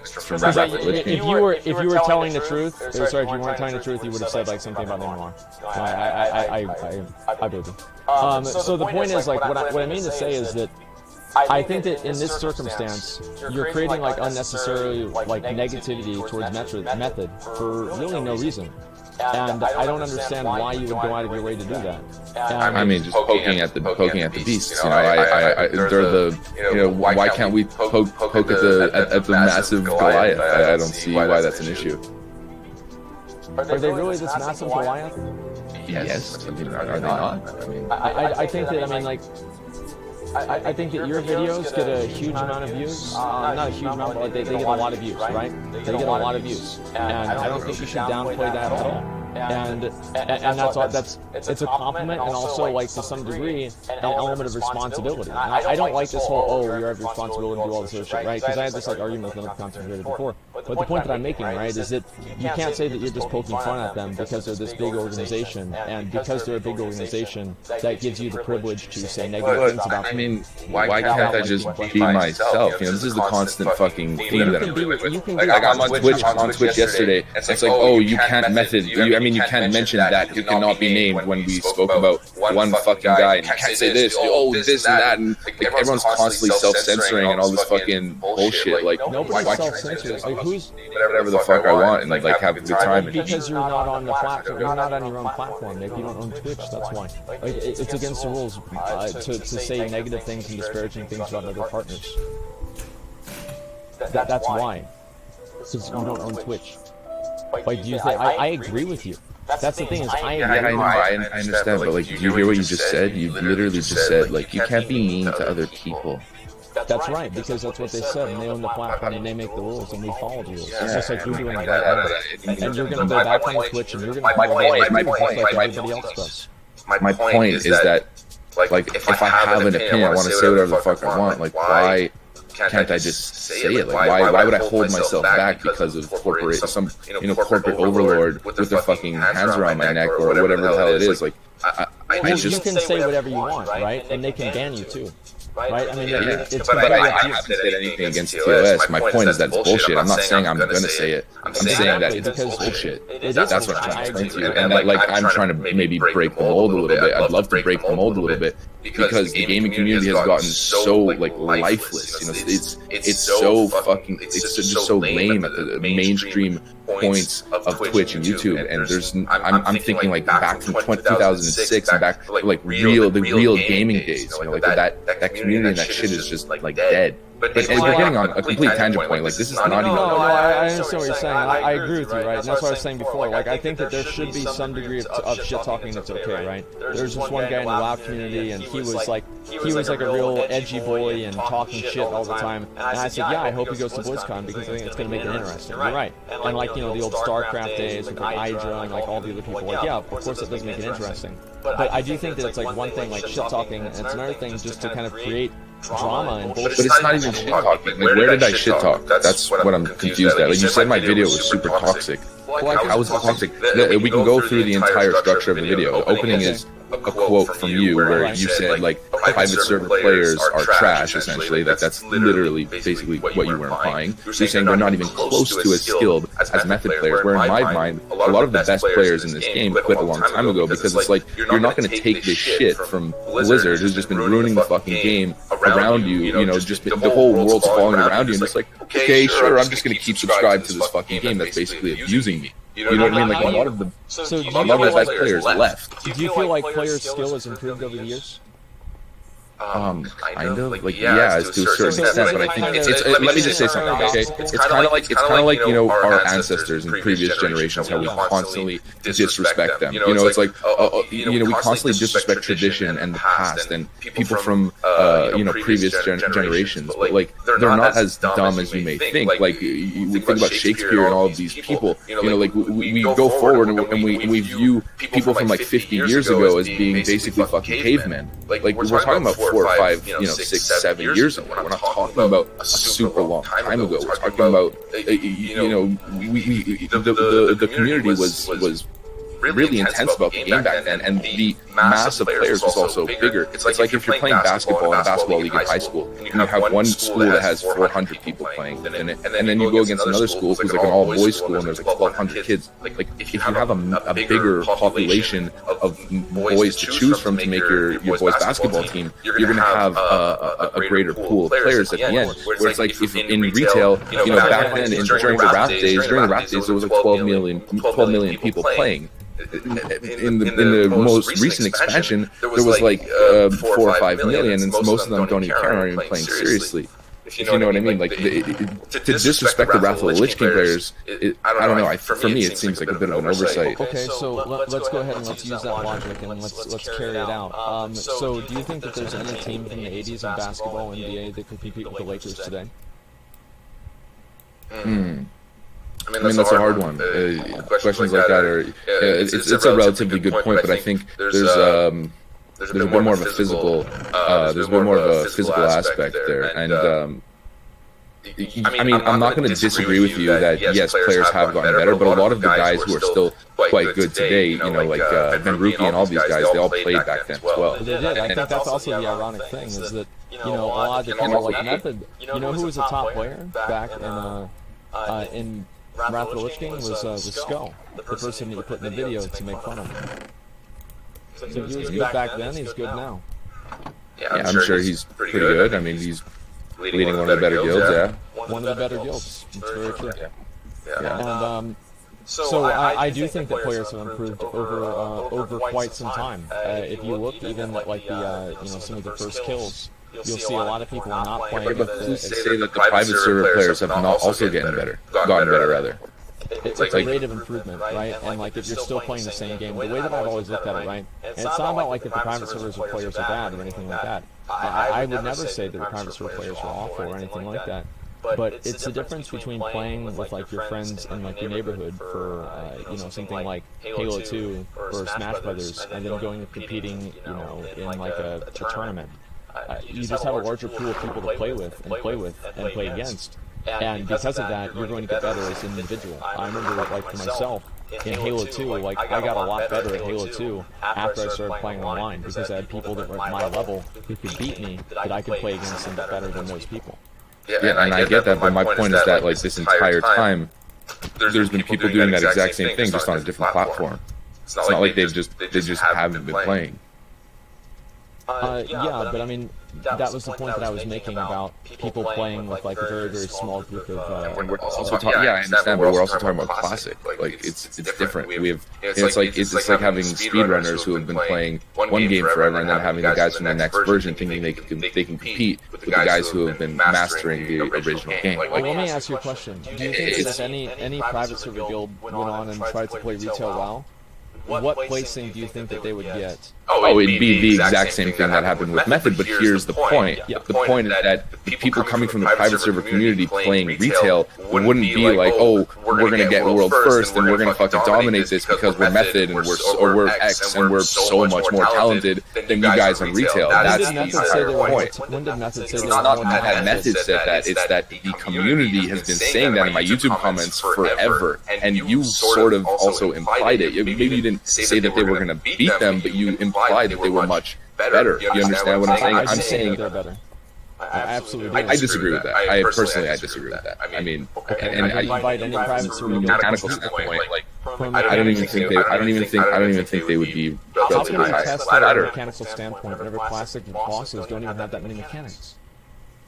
If you were telling the truth, sorry, if you weren't telling the truth, you would have said like something about Neymar. I believe it. So the point is, like, what I mean to say is that I think that in this circumstance, you're creating like unnecessarily like negativity towards method for really no reason. And I don't understand why you would go out of your way to do that. I mean, just poking at the beasts. You know, they're the. You know, why can't we poke at the massive Goliath? I don't see why that's an issue. Are they really this massive Goliath? Yes. I mean, are they not? I mean, I think that. I mean, like. I think that your videos get a huge amount of views. Not a huge amount, but they get a lot of views, right? They get a lot of views. And I don't think you should downplay that at all. And that's all. It's a compliment, and also, like, to some degree, an element of responsibility. And I don't like this whole, we have responsibility to do all this other shit, right? Because I had this like argument with another content creator before. But the point that I'm making, right, is that you can't say that you're just poking fun at them because they're this big organization, and because they're a big organization, that gives you the privilege to say negative things about them. I mean, why can't I just be myself? You know, this is the constant fucking theme that I'm doing. Like, I'm on Twitch yesterday. It's like, oh, you can't method. I mean, you can't mention that. Who cannot be named when we spoke about one fucking guy. And you can't say this. Oh, this and that. And like, everyone's constantly self-censoring and all this fucking bullshit. Like, nobody's self-censoring. Like, who's whatever the fuck I want and like have a good time. Because you're not on the platform. You're not on your own platform. Maybe you don't own Twitch. That's why. Like, it's against the rules to say negative things and disparaging things about other partners. That's why. Since you don't own Twitch. Like, do you think I agree with you? That's the thing, is I agree. I understand, but like, did you hear what you just said? You literally just said, like, you can't be mean to other people. That's right, because that's what they said, and they own the platform, and they make the rules, and we follow the rules. It's just like you're doing right now. And you're going to go back on Twitch, and you're going to follow the rules just like everybody else does. My point is that, like, if I have an opinion, I want to say whatever the fuck I want. Like, why can't I just say it? Like, why would I hold myself back because of some corporate overlord with their fucking hands around my neck or whatever the hell it is? Like, you can say whatever you want, right? And they can ban you too. Right? I mean, it's but I haven't said anything against TOS. My point is that it's bullshit. I'm not saying I'm gonna say it. I'm saying that it's bullshit. That's what I'm trying to explain to you. And that, like, I'm trying to maybe break the mold a little bit. I'd love to break the mold a little bit because the gaming community has gotten so like lifeless. You know, it's so fucking, it's just so lame at the mainstream points of Twitch and YouTube. And there's, I'm thinking like back from 2006 and back like the real gaming days. You know, like that community and that shit is just like dead. But we're getting on a complete tangent point. Like, this is not even. No, I understand what you're saying. I agree with you, right? And that's what I was saying before. Like, I think that there should be some degree of shit talking that's okay, right? There's this one guy in the WoW community, and he was like a real edgy boy and talking shit all the time. And I said, yeah, I hope he goes to BlizzCon because I think it's going to make it interesting. You're right. And like, you know, the old StarCraft days with like Hydra and like all the other people. Like, yeah, of course it does make it interesting. But I do think that it's like one thing, like shit talking, and it's another thing just to kind of create drama and bullshit. But it's not even shit talking. Like, where did I shit talk? That's what I'm confused at. Like, you said my video was super toxic. How was it toxic? We can go through the entire structure of the video. The opening is a quote from you where you said, like, private server players are trash, essentially. That's literally basically what you were implying. So you're saying they're not even close to as skilled as method players, where in my mind, a lot of the best players in this game quit a long time ago because it's like, you're not going to take this shit from Blizzard, who's just been ruining the fucking game around you, you know, just the whole world's falling around you, and it's like, okay, sure, I'm just going to keep subscribed to this fucking game that's basically abusing me. You know what I mean? Like, a lot of the best players left. Do you feel like players' skill has improved over the years? Kind of, like, yeah, to a certain extent, but I think it's let me just say something, okay? It's kind of like you know, our ancestors in previous generations, how we constantly disrespect them. You know, it's like you know, we constantly disrespect tradition and the past and people from you know, previous generations, but like, they're not as dumb as you may think. Like, you think about Shakespeare and all of these people. You know, like, we go forward and we view people from like 50 years ago as being basically fucking cavemen. Like, we're talking about 4 or 5, you know, 6, 7 years ago. We're not talking about a super long time ago. We're talking about, you know, the community was really intense about the game back then, and the mass of players was also bigger. It's like if you're playing basketball in a basketball league in high school, and you have one school that has 400 people playing in it, and then you go against another school who's like an all-boys school and there's like 1,200 kids. Like if you have a bigger population of boys to choose from to make your boys basketball team, you're going to have a greater pool of players at the end. Where it's like if in retail, back then during the rap days, there was like 12 million people playing. In the most recent expansion, there was like 4 or 5 million, and most of them don't even care, aren't even playing seriously. If you know what I mean, like to disrespect the Wrath of the Lich King players, I don't know. For me, it seems like a bit of an oversight. Okay, so let's go ahead and let's use that logic and let's carry it out. So, do you think that there's any team from the '80s in basketball NBA that could compete with the Lakers today? I mean, that's a hard one. Questions like that are it's a relatively good point, but I think there's a bit more of a physical aspect there, and I mean, I'm not going to disagree with you that yes, players have gotten better, but a lot of the guys who are still quite good today, like Ben Ruki and all these guys, they all played back then as well. They did. I think that's also the ironic thing is that a lot of the people like Method. Who was a top player back in Wrath of the Lich King was Skull, the person that you put in the video to make fun of him. So he was good back then, he's good now. Yeah, I'm sure he's pretty good. I mean, he's leading one of the better guilds, yeah. One of the better guilds, it's very true. Yeah. And so I do think that players have improved over quite some time. If you look even at like the some of the first kills, you'll see a lot of people are not playing. But who's to say that the private server players have not also gotten better rather? It's a rate of improvement, right? And like if you're still playing the same game, the way that I've always looked at it, right? And it's not about like if the private servers or players are bad or anything like that. I would never say that the private server players are awful or anything like that. But it's the difference between playing with like your friends in like your neighborhood for something like Halo 2 or Smash Brothers, and then going and competing in like a tournament. You just have a larger pool of people to play with and play against. And because of that, you're going to get better as an individual. I remember, like, for myself, in Halo 2, like, I got a lot better at Halo 2 after I started playing online, because I had people that were at my level who could beat me, that I could play against and get better than those people. Yeah, and I get that, but my point is that, like, this entire time, there's been people doing that exact same thing, just on a different platform. It's not like they just haven't been playing. Yeah, but I mean, that was the point that I was making about people playing with like a very, very small group of. And we're also talking, I understand, but we're also talking about classic. Like it's different. We have it's like having speedrunners who have been playing one game forever, and then having the guys from the next version thinking they can compete with the guys who have been mastering the original game. Well, let me ask you a question. Do you think that if any private server guild went on and tried to play retail WoW, what placing do you think that they would get? Oh, it'd be the exact same thing that happened with Method, but here's the point. The point is that the people coming from the private server community playing retail wouldn't be like, oh, we're going to get world first and we're going to fucking dominate this because we're Method and we're X and we're so much more talented than you guys in retail. That's the entire point. When did Method say that? It's not that Method said that, it's that the community has been saying that in my YouTube comments forever, and you sort of also implied it. Maybe you didn't say that they were going to beat them, but you implied that they were much better. You understand what I'm saying? I'm saying they're better. I absolutely do. I disagree with that. I disagree with that. I mean, and I invite any private server from a mechanical standpoint, like I don't even think they would be relatively high. Test from a mechanical standpoint, whenever classic bosses don't even have that many mechanics.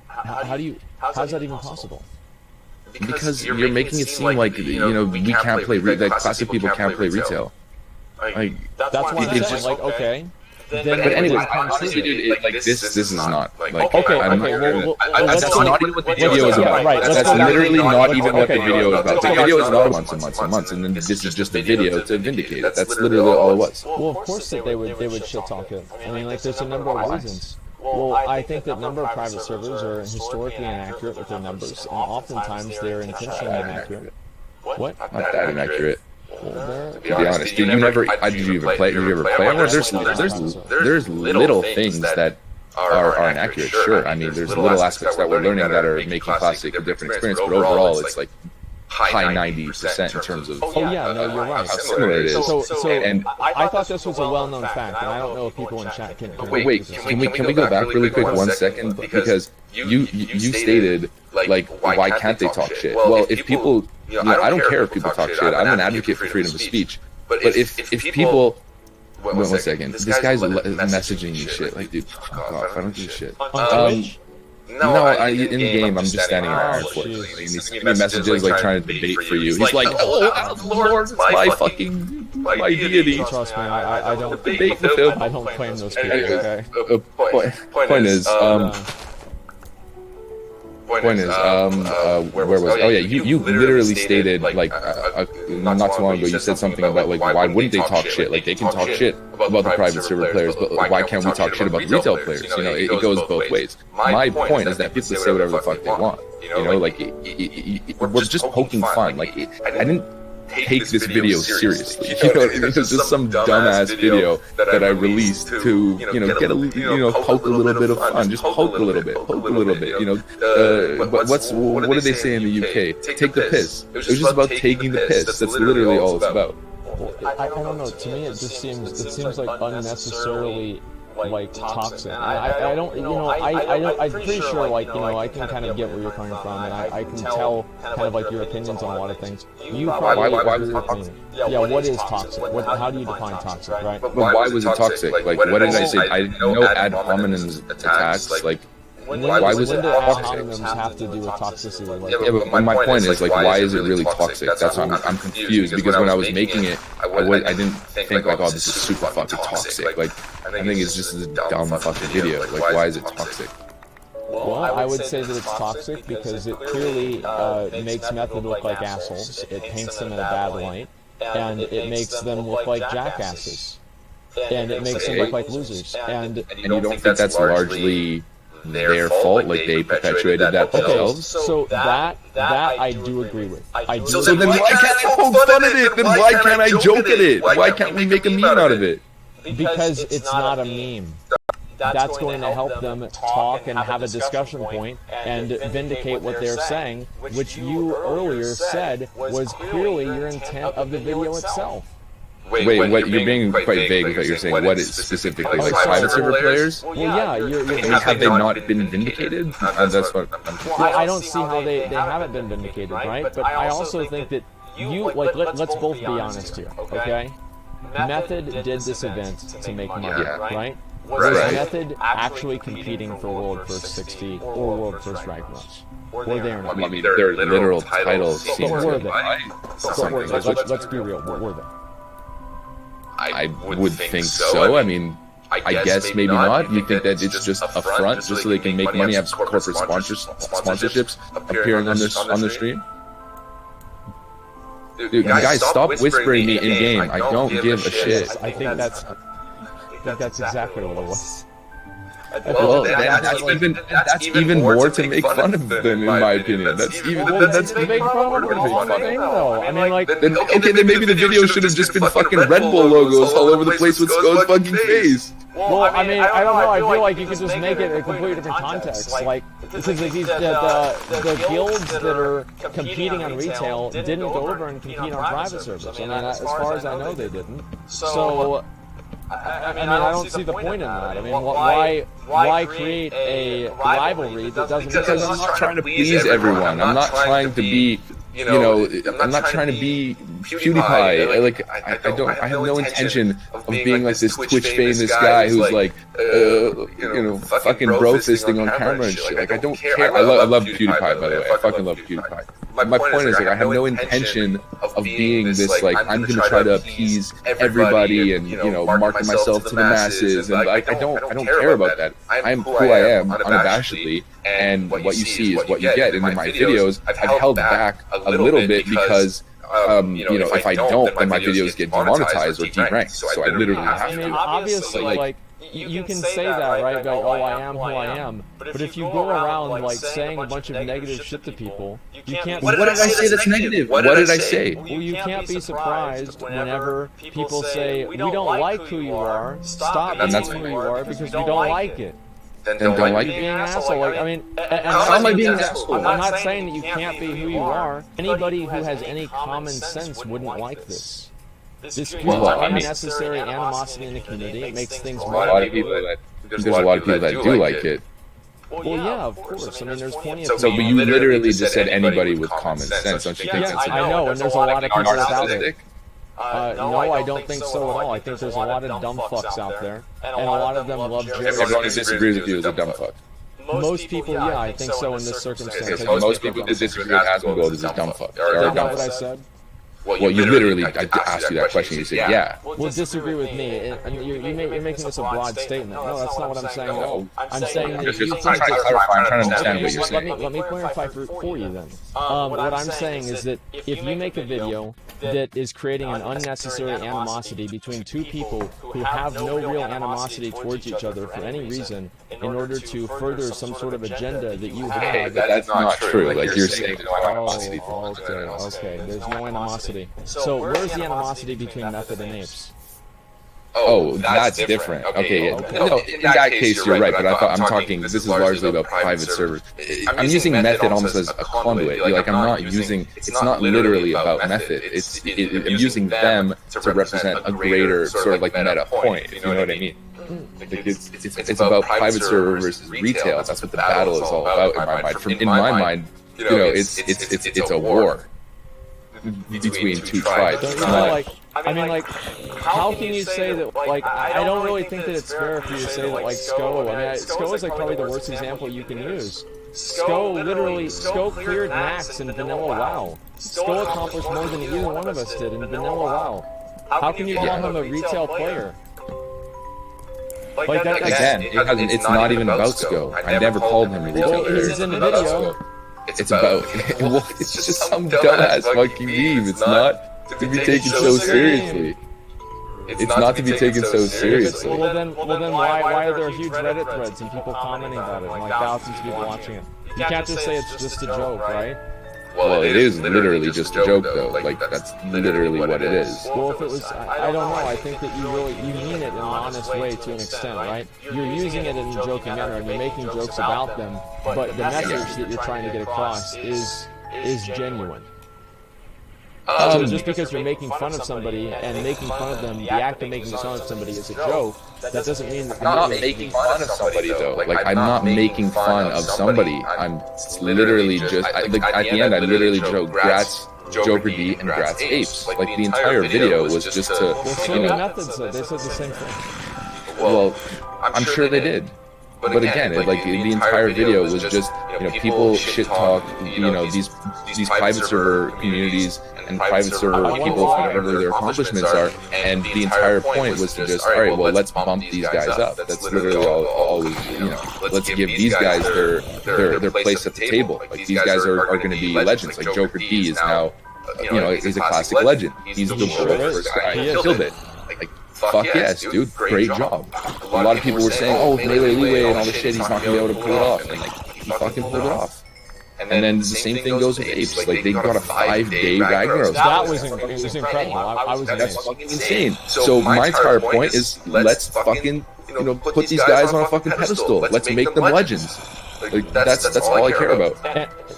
How's that even possible? Because you're making it seem like we can't play that classic people can't play retail. Like that's why I'm saying, like, okay. But anyway, honestly, dude, this is not like okay. Well, that's not even what the video is about. Right, that's literally not even what the video is about. The video is not months and months and months, and then this is just a video to vindicate it. That's literally all it was. Well, of course that they would shit talk it. I mean, like, there's a number of reasons. Well, I think that a number of private servers are historically inaccurate with their numbers, and oftentimes they're intentionally inaccurate. What? Not that inaccurate. To be honest, did you ever play? There's little things that are inaccurate. Sure, I mean, there's little aspects that we're learning that are making classic a different experience, but overall, it's like high 90% in terms of Oh yeah, no, you're right. how similar it is. So And I thought this was a well-known fact, and I don't know if people in chat can wait, can we go back really quick 1 second? Because you stated, like, why can't they talk shit? Well, if people, I don't care if people talk shit. I'm an advocate for freedom of speech. But if people, wait 1 second, this guy's messaging me shit. Like, dude, fuck off. I don't give a shit. No, in game, I'm just standing in the airport. And he's sending me messages like trying to debate for you. He's like, oh, Lord, it's my fucking, my deity. Trust me, I don't Debate with him. I don't claim those people. Okay. Point is, where was it? Oh yeah, you literally stated, like, not too long ago, you said something about, like, why wouldn't they talk shit? Like, they can talk shit about the private server players, but why can't we talk shit about the retail players? You know, it goes both ways. My point is that people say whatever the fuck they want. You know, like, we're just poking fun. Like, I didn't take this video seriously. You know what I mean? It was just some dumbass video that I released to, get a, poke a little bit of fun. Just poke a little bit, But what do they say in the UK? Take the piss. It was just about taking the piss. That's literally all it's about. I don't know. To me, it seems like unnecessarily, like, toxic. I don't, I'm pretty sure, like, I can kind of get where you're coming from, and I can tell kind of like your opinions on a lot of things. You probably agree with me. Yeah, what is toxic? How do you define toxic, right? But why was it toxic? Like, what did I say? I know ad hominem attacks, like, why was it toxic? Have to do with toxicity. Like, yeah, but my point is, like, why is it really toxic? That's why I'm confused, because when I was making it, I didn't think, like, oh, this is super fucking toxic. Like, I think it's just a dumb fucking video. Like, why is it toxic? Well, I would say that it's toxic because it clearly makes Method look like assholes. It paints them in a bad light, and it makes them look like jackasses, and it makes them look like losers. And you don't think that's largely their fault? Like, they perpetuated that themselves? Okay, so that I do agree with. I do. So then why can't I poke fun at it? Then why can't I joke at it? Why can't we make a meme out of it? Because it's not a meme. That's going to help them talk and have a discussion point and vindicate what they're saying, which you earlier said was clearly your intent of the video itself. Wait, what? You're being quite vague with what you're saying. What is specifically? Like, private server players? Well, yeah. Have they not been vindicated? That's what I'm confused. Well, I don't see how they haven't been vindicated, right? But I also think that let's both be honest here, okay? Method did this event to make money, right? Was Method actually competing for World First 60 or World First Ragnarok? Were they or not? I mean, their literal titles seem were they? Let's be real. Were they? I would think so. I mean, I guess maybe not. You think that it's just a front, just so they can make money, have corporate sponsorships appearing on their stream? Dude, guys, stop whispering me in game. I don't give a shit. I think that's exactly what it was. Well, that's even more to make fun of them, in my opinion. That's to make fun of them, though. I mean, like, then maybe the video should have just been fucking Red Bull logos all over the place with Sko's fucking face. Well, I mean, I don't know. I feel like you could just make it a completely different context. Like, because the guilds that are competing on retail didn't go over and compete on private servers. I mean, as far as I know, they didn't. So, I mean, I don't see the point in that. I mean, why create a rivalry that doesn't? Because I'm not trying to please everyone. I'm not trying to be, I'm not trying to be PewDiePie. Like, I have no intention of being like this Twitch famous guy who's like, fucking bro fisting on camera and shit. Like, I don't care. I love PewDiePie, by the way. I fucking love PewDiePie. My point is, like, I have no intention of being this, like, I'm gonna try to appease everybody and, market myself to the masses, and I don't care about that. I'm who I am, unabashedly, and what you see is what you get. And in my videos, I've held back a little bit because, if I don't, then my videos get demonetized or deranked. So I literally have to. I mean, obviously, like, you can say that, right? Like, oh, I am who I am. But if you go around, like, saying a bunch of negative shit to people, you can't... What did I say that's negative? What did I say? Well, you can't be surprised whenever people say, we don't like who you are, stop being who you are because we don't like it. then don't like being me. an asshole. Like, I mean, How am I being an asshole? I'm not saying that you can't be who you are. Anybody who has any common sense wouldn't like this. This creates unnecessary animosity in the community. It makes things There's a lot of people that do like it. Well, yeah, of course. I mean, there's plenty of So, but you literally just said anybody with common sense. Don't you think that's I know, and there's a lot of people out there. narcissistic? No, I don't think so at all. I think there's a lot of dumb fucks out there, and a lot of them love Jerry. Everyone who disagrees with you is a dumb fuck. Most people, yeah, I think so in this circumstance. Okay, so most people that disagree with Asmongold is a dumb fuck. They Is are that dumb what I fuck. said? Well, you literally, I asked you that question, you said yeah. Well, disagree with me. And you're making this a broad statement. No, that's not what I'm saying. No, I'm saying that if you I'm trying to clarify, I'm trying to understand what you're saying. Let me clarify for you then. What I'm saying is that if you make a video that is creating an unnecessary animosity between two people who have no real animosity towards each other for any reason, in order to further some sort of agenda that you Okay, have. that's not true. Like you're saying, there's no animosity. Okay. There's no animosity. So where's the animosity between Method and Apes? Oh, that's different. Okay, no, in that case you're right, but I'm talking. This is largely about private servers. I'm using Method almost as a conduit. Like I'm not using. It's not literally about Method. I'm using them to represent a greater sort of like meta point. If you know what I mean. Like it's about private server versus retail. That's what the battle is all about in my mind. In my mind, you know, it's a war between two tribes. Don't you know, like, I mean, like, how can you say that, like, I don't really think that it's fair for you to say that, like, SCO, I mean, SCO is, like, probably the worst example you can use. SCO cleared Max in Vanilla WoW. SCO accomplished more than either one of us did in Vanilla WoW. How can you call him a retail player? Like, that, Again, it's not even about SCO. I never called him a retail player. He's in the video. It's about, well, it's just some dumbass fucking meme. It's not to be taken so seriously. It's not to be taken so seriously. Well then why are there huge Reddit threads and people commenting about it and like thousands of people watching it? You can't just say it's just a joke, right? Well, it is literally just a joke, though. Like, that's literally what it is. Well, if it was, I don't know. I think that you mean it in an honest way to an extent, right? You're using it in a joking manner, and you're making jokes about them, but the message that you're trying to get across is genuine. So just because you're making fun of somebody and making fun of them, the act of making fun of somebody is a joke, that doesn't mean that I'm not making fun of somebody, though. Like, I'm not making fun of somebody. I'm literally just, at the end, I literally joke, Grats, Joker D, and Grats Apes. Like, the entire video was just to, you know. Methods, they said the same thing. Well, I'm sure they did. But again, the entire video was just, you know, people shit talk, you know, these private server communities and private server people, whatever their accomplishments are, and the entire point was to just, all right, well, let's bump these guys up. That's literally always, you know, let's give these guys their place at the table. Like, these guys are going to be legends. Like, Joker D is now, you know, he's a classic legend. He's the first guy who killed it. Like, fuck yes, dude, great job. A lot of people were saying, oh, Melee Leeway and all this shit, he's not going to be able to pull it off. And, like, he fucking pulled it off. And then the same thing goes with Apes. Like, they got a 5-day Ragnaros. That was incredible. I was That's fucking insane. So my entire point is, let's fucking, you know, put these guys on a fucking pedestal. Let's make them legends. Like, that's all I care about.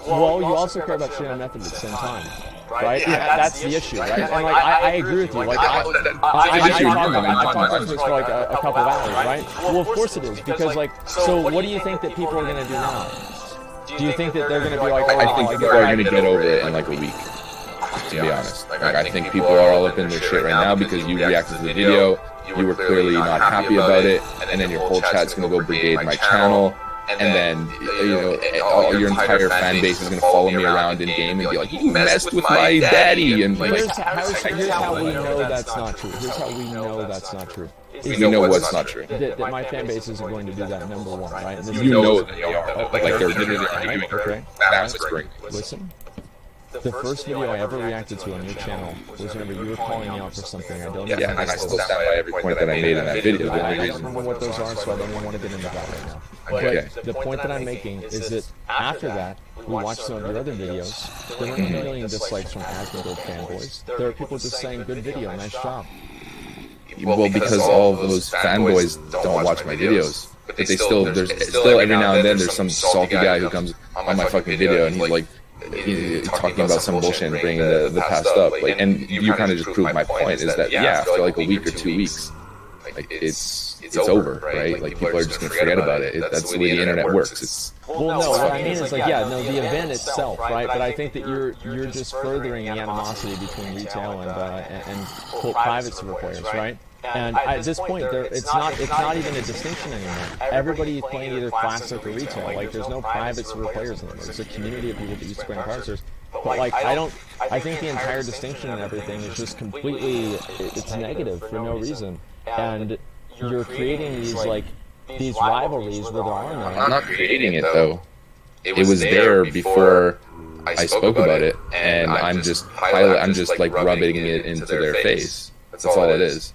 Well, you also care about shit on Method at the same time. Right? Yeah, that's the issue, right? And like, I agree with you. Like, I talked about this for like a couple of hours, right? Well, of course it is, because like, so what do you think that people are going to do now? Do you think that they're going to be like, oh, I think people are going to get over it in like a week, to be honest. Like, I think people are all up in their shit right now because you reacted to the video, you were clearly not happy about it, and then your whole chat's going to go brigade my channel. And then, you know, your entire fan base is going to follow me around in game and be like, you messed with my daddy. And like, here's how we know that's not true. Here's how we know that's not true. We know what's not true. That my fan base isn't going to do that, number one, right? And you know that they are. Like they're literally arguing okay. whispering. Listen. The first video I ever reacted to on your channel was whenever you were calling me out for something I don't Yeah, and I still stand by every point that I made in that video. I don't remember what those are, so I don't even want to get into that right now. Okay. But the point that I'm making is that after that, we watched some of your other videos. There weren't a million dislikes from Asmongold fanboys. There are people just saying, good video, nice job. Well, because all of those fanboys don't watch my videos. But there's still every now and then there's some salty guy who comes on my fucking video and he's like talking about some bullshit and bringing the past up. Like, and you kind of just proved my point is that after like a week or 2 weeks, like it's over, right? Like people are just gonna forget about it. That's the way the internet works. Well, no, what I mean is like, the event itself, right? But I think that you're just furthering the animosity between retail and quote private server players, right? And at this point, it's not even a distinction anymore. Everybody is playing either classic or retail. Like there's no private server players anymore. There's a community of people that used to play in private servers. But like I think the entire distinction and everything is just completely, it's negative for no reason. And you're creating these rivalries where there are none. I'm not creating it though. It was there before I spoke about it, and I'm just like rubbing it into their face. That's all it is.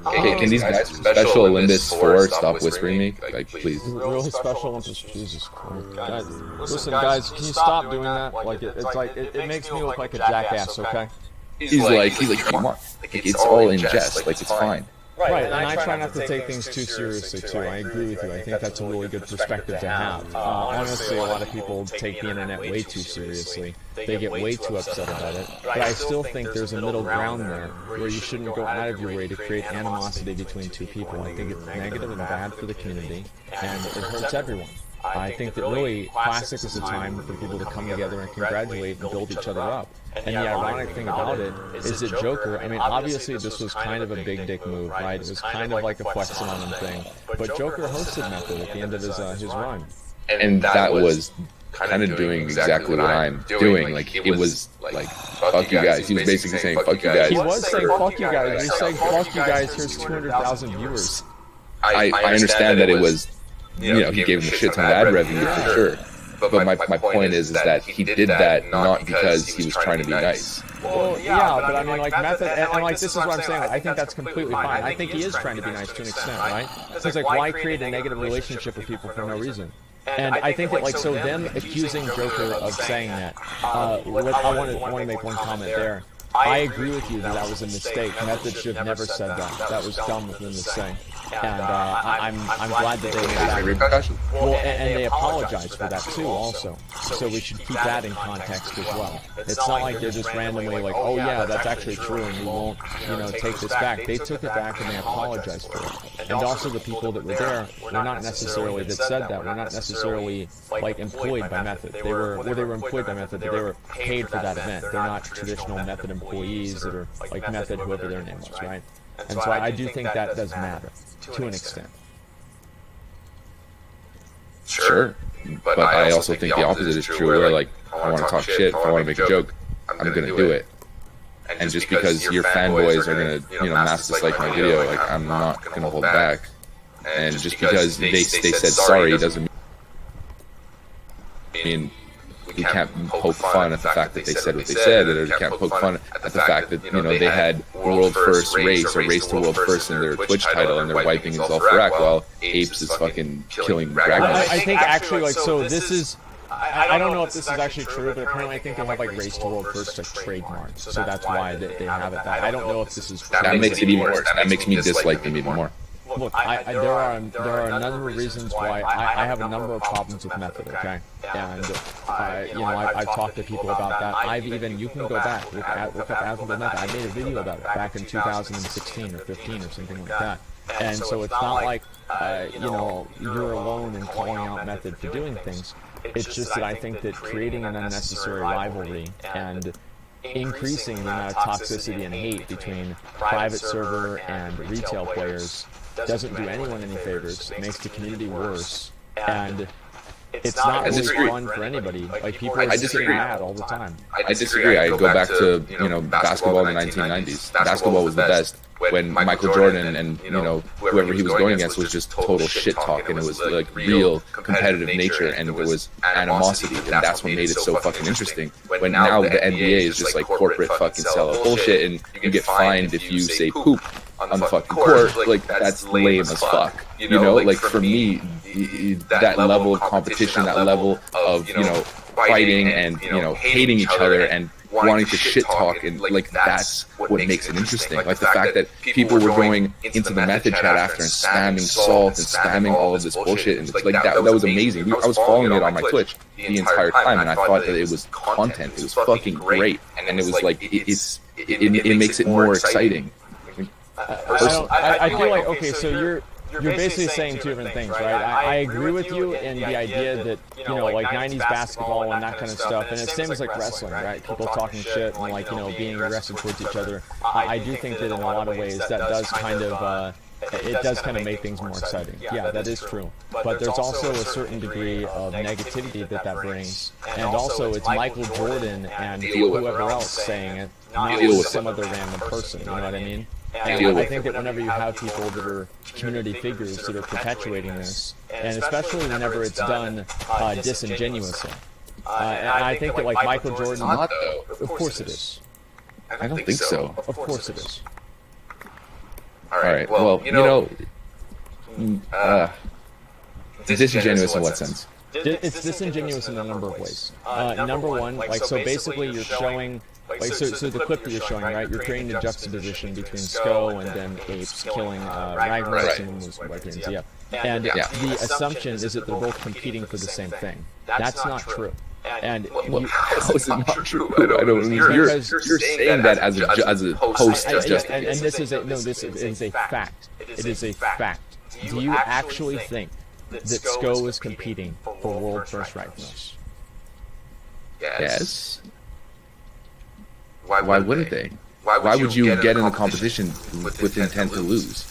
Okay, can these guys from Special Olympus 4 stop whispering me? Like, please. Really Special Olympus? Jesus Christ. Guys, listen, guys, can you stop doing that? Like, it makes me look like a jackass, okay? He's like, come on. Like, it's all in jest. Like, it's fine. Right, and I try not to take things too seriously, too. I agree with you. I think that's a really good perspective to have. Honestly, a lot of people take the internet way too seriously. They get way too upset about it. But I still think there's a middle ground there where you shouldn't go out of your way to create animosity between two people. I think it's negative and bad for the community, and it hurts everyone. I think that really Classic is a time for people to come together and congratulate and build each other up. And the ironic thing about it is that Joker, I mean, obviously this was kind of a big dick move, right? It was kind of like a flexing on him thing. But Joker hosted Method at the end of his run. And that was kind of doing exactly what I'm doing. Like, it was like, fuck you guys. He was basically saying, fuck you guys. He was saying, fuck you guys. He was saying, fuck you guys, here's 200,000 viewers. I understand that it was, he gave him a shit ton of ad revenue for sure. But my point is that he did that not because he was trying to be nice. Well, yeah, but I mean, like, Method, and like, this is what I'm saying, I think that's completely fine. I think he is trying to be nice to an extent, right? So it's like, why create a negative relationship with people for no reason? And I think that, like, so them accusing Joker of saying that, I want to make one comment there. I agree with you that was a mistake. Method should have never said that. That was dumb of them to say. And I'm glad that they made that. Well, and they apologized for that too, also. So we should keep that in context as well. It's not like they're just randomly like, oh yeah, that's actually true, and we won't, take this back. They took it back and they apologized for it. And also the people that were there were not necessarily that said that. Were not necessarily like employed by Method. They were employed by Method, but they were paid for that event. They're not traditional Method employees that are like Method, whoever their name was, right? And so I do think that does matter to an extent. Sure, but I also think the opposite is true. Where like, I want to talk shit, if I want to make a joke, I'm gonna do it. And just because your fanboys are gonna, mass dislike my video, like, I'm not gonna hold back. And just because they said sorry doesn't mean we can't poke fun at the fact that they said what they said, or we can't poke fun at the fact that, they had world first race, or race to world first in their Twitch title, and they're wiping in Zul'Farrak while Apes is fucking killing Ragnar. I think actually, like, so this is, I don't know if this is actually true, but apparently I think they have like race to world first like trademark, so that's why they have it. I don't know if this is true. That makes it even worse. That makes me dislike them even more. Look, there are a number of reasons why I have a number of problems with Method, okay? And I've talked to people about that. You can go back, look up Admirable Method. I made a video about it back in 2016 or 15 or something like that. And so it's not like you're alone in calling out Method for doing things. It's just that I think that creating an unnecessary rivalry and increasing the amount of toxicity and hate between private server and retail players doesn't do anyone any favors. It makes the community worse, and it's not really fun for anybody. Like, people are just getting mad all the time. I disagree. I go back to basketball in the 1990s. Basketball was the best when Michael Jordan and whoever he was going against was just total shit talk, and it was like real competitive nature, and there was animosity, and that's what made it so fucking interesting. When now the NBA is just like corporate fucking sellout bullshit, and you get fined if you say poop on the fucking court, like, that's lame as fuck. Like, for me, that level of competition, that level of fighting and hating each other and wanting to shit talk, and like that's what makes it interesting. Like the fact that people were going into the method chat after and spamming salt and spamming all of this bullshit, and it's like that was amazing. I was following it on my Twitch the entire time, and I thought that it was content. It was fucking great, and it was like it makes it more exciting. I feel like, okay, so you're basically saying two different things, right? I agree with you in the idea that, you know, like 90s basketball and that kind of stuff, and it's same as like wrestling, right? People talking shit and like, you know, being aggressive towards each other. I do think that in a lot of ways that does kind of, it does kind of make things more exciting. Yeah, that is true. But there's also a certain degree of negativity that brings, and also it's Michael Jordan and whoever else saying it, not some other random person, you know what I mean? And I think that whenever you have people that are community figures that are perpetuating this, and especially whenever it's done disingenuously, and I think that like Michael Jordan, of course it is. I don't think so. Of course it is. All right. Well, you know, disingenuous in what sense? It's disingenuous in a number of ways. Number one, like, so basically you're showing, like, so the clip that you're showing, right, you're creating a juxtaposition between Sko and then apes killing Ragnarok and those Vikings, yeah. And the assumption is that they're both competing for the same thing. That's not true. And how is it not true? I don't know. You're saying that as a post just. And this is this is a fact. It is a fact. Do you actually think that Sko is competing for world first rightness? Yes. Why wouldn't they? Why would you get in a competition with intent to lose?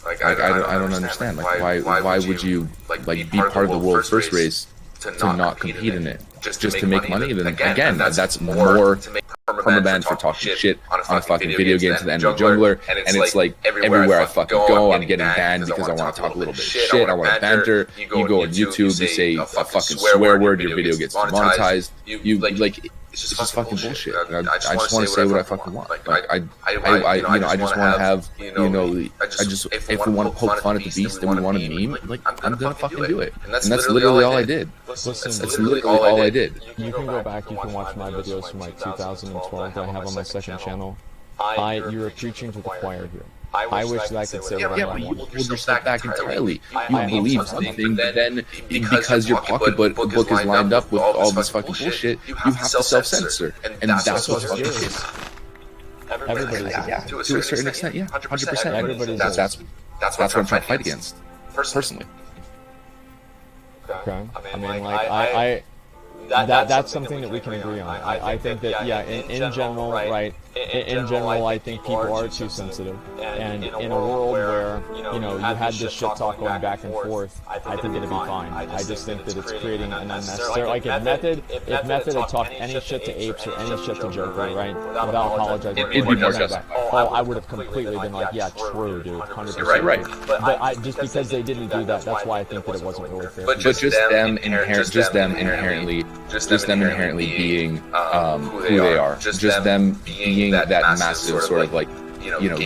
Like I don't understand. Like why would you like be part of the world first race to not compete in it just to make money? Then again, that's more permaban for talking shit on a fucking video game to the end of the jungler, and it's like everywhere I fucking go, I'm getting banned because I want to talk a little bit of shit. I want to banter. You go on YouTube, you say a fucking swear word, your video gets demonetized. You like. It's just fucking bullshit. I just want to say what I fucking want. Like I just want to have, if we want to poke fun at the beast and we want to meme, like I'm gonna fucking do it. And that's literally all I did. That's literally all I did. You can go back, you can watch my videos from like 2012 that I have on my second channel. You're preaching to the choir here. I wish that I could say what I want. You hold yourself back entirely. You believe something, then because your pocketbook is lined up with all this fucking bullshit, you have to self-censor, and that's what's fucking shit. Everybody, to a certain extent, 100%. Everybody's that's what I'm trying to fight against, personally. Okay. I mean, like that's something that we can agree on. I think that, in general, right, in general, I think people are too sensitive. And in a world where, you had this shit talk going back and forth, I think it'd be fine. I just think that it's creating an unnecessary, like, if Method had talked any shit to Apes or any shit to Joker, right, without apologizing, it'd be more justified. I would have completely been like, yeah, true, dude, 100%. Right. But just because they didn't do that, that's why I think that it wasn't really fair. But just them inherently being who they are, just them being that massive sort of like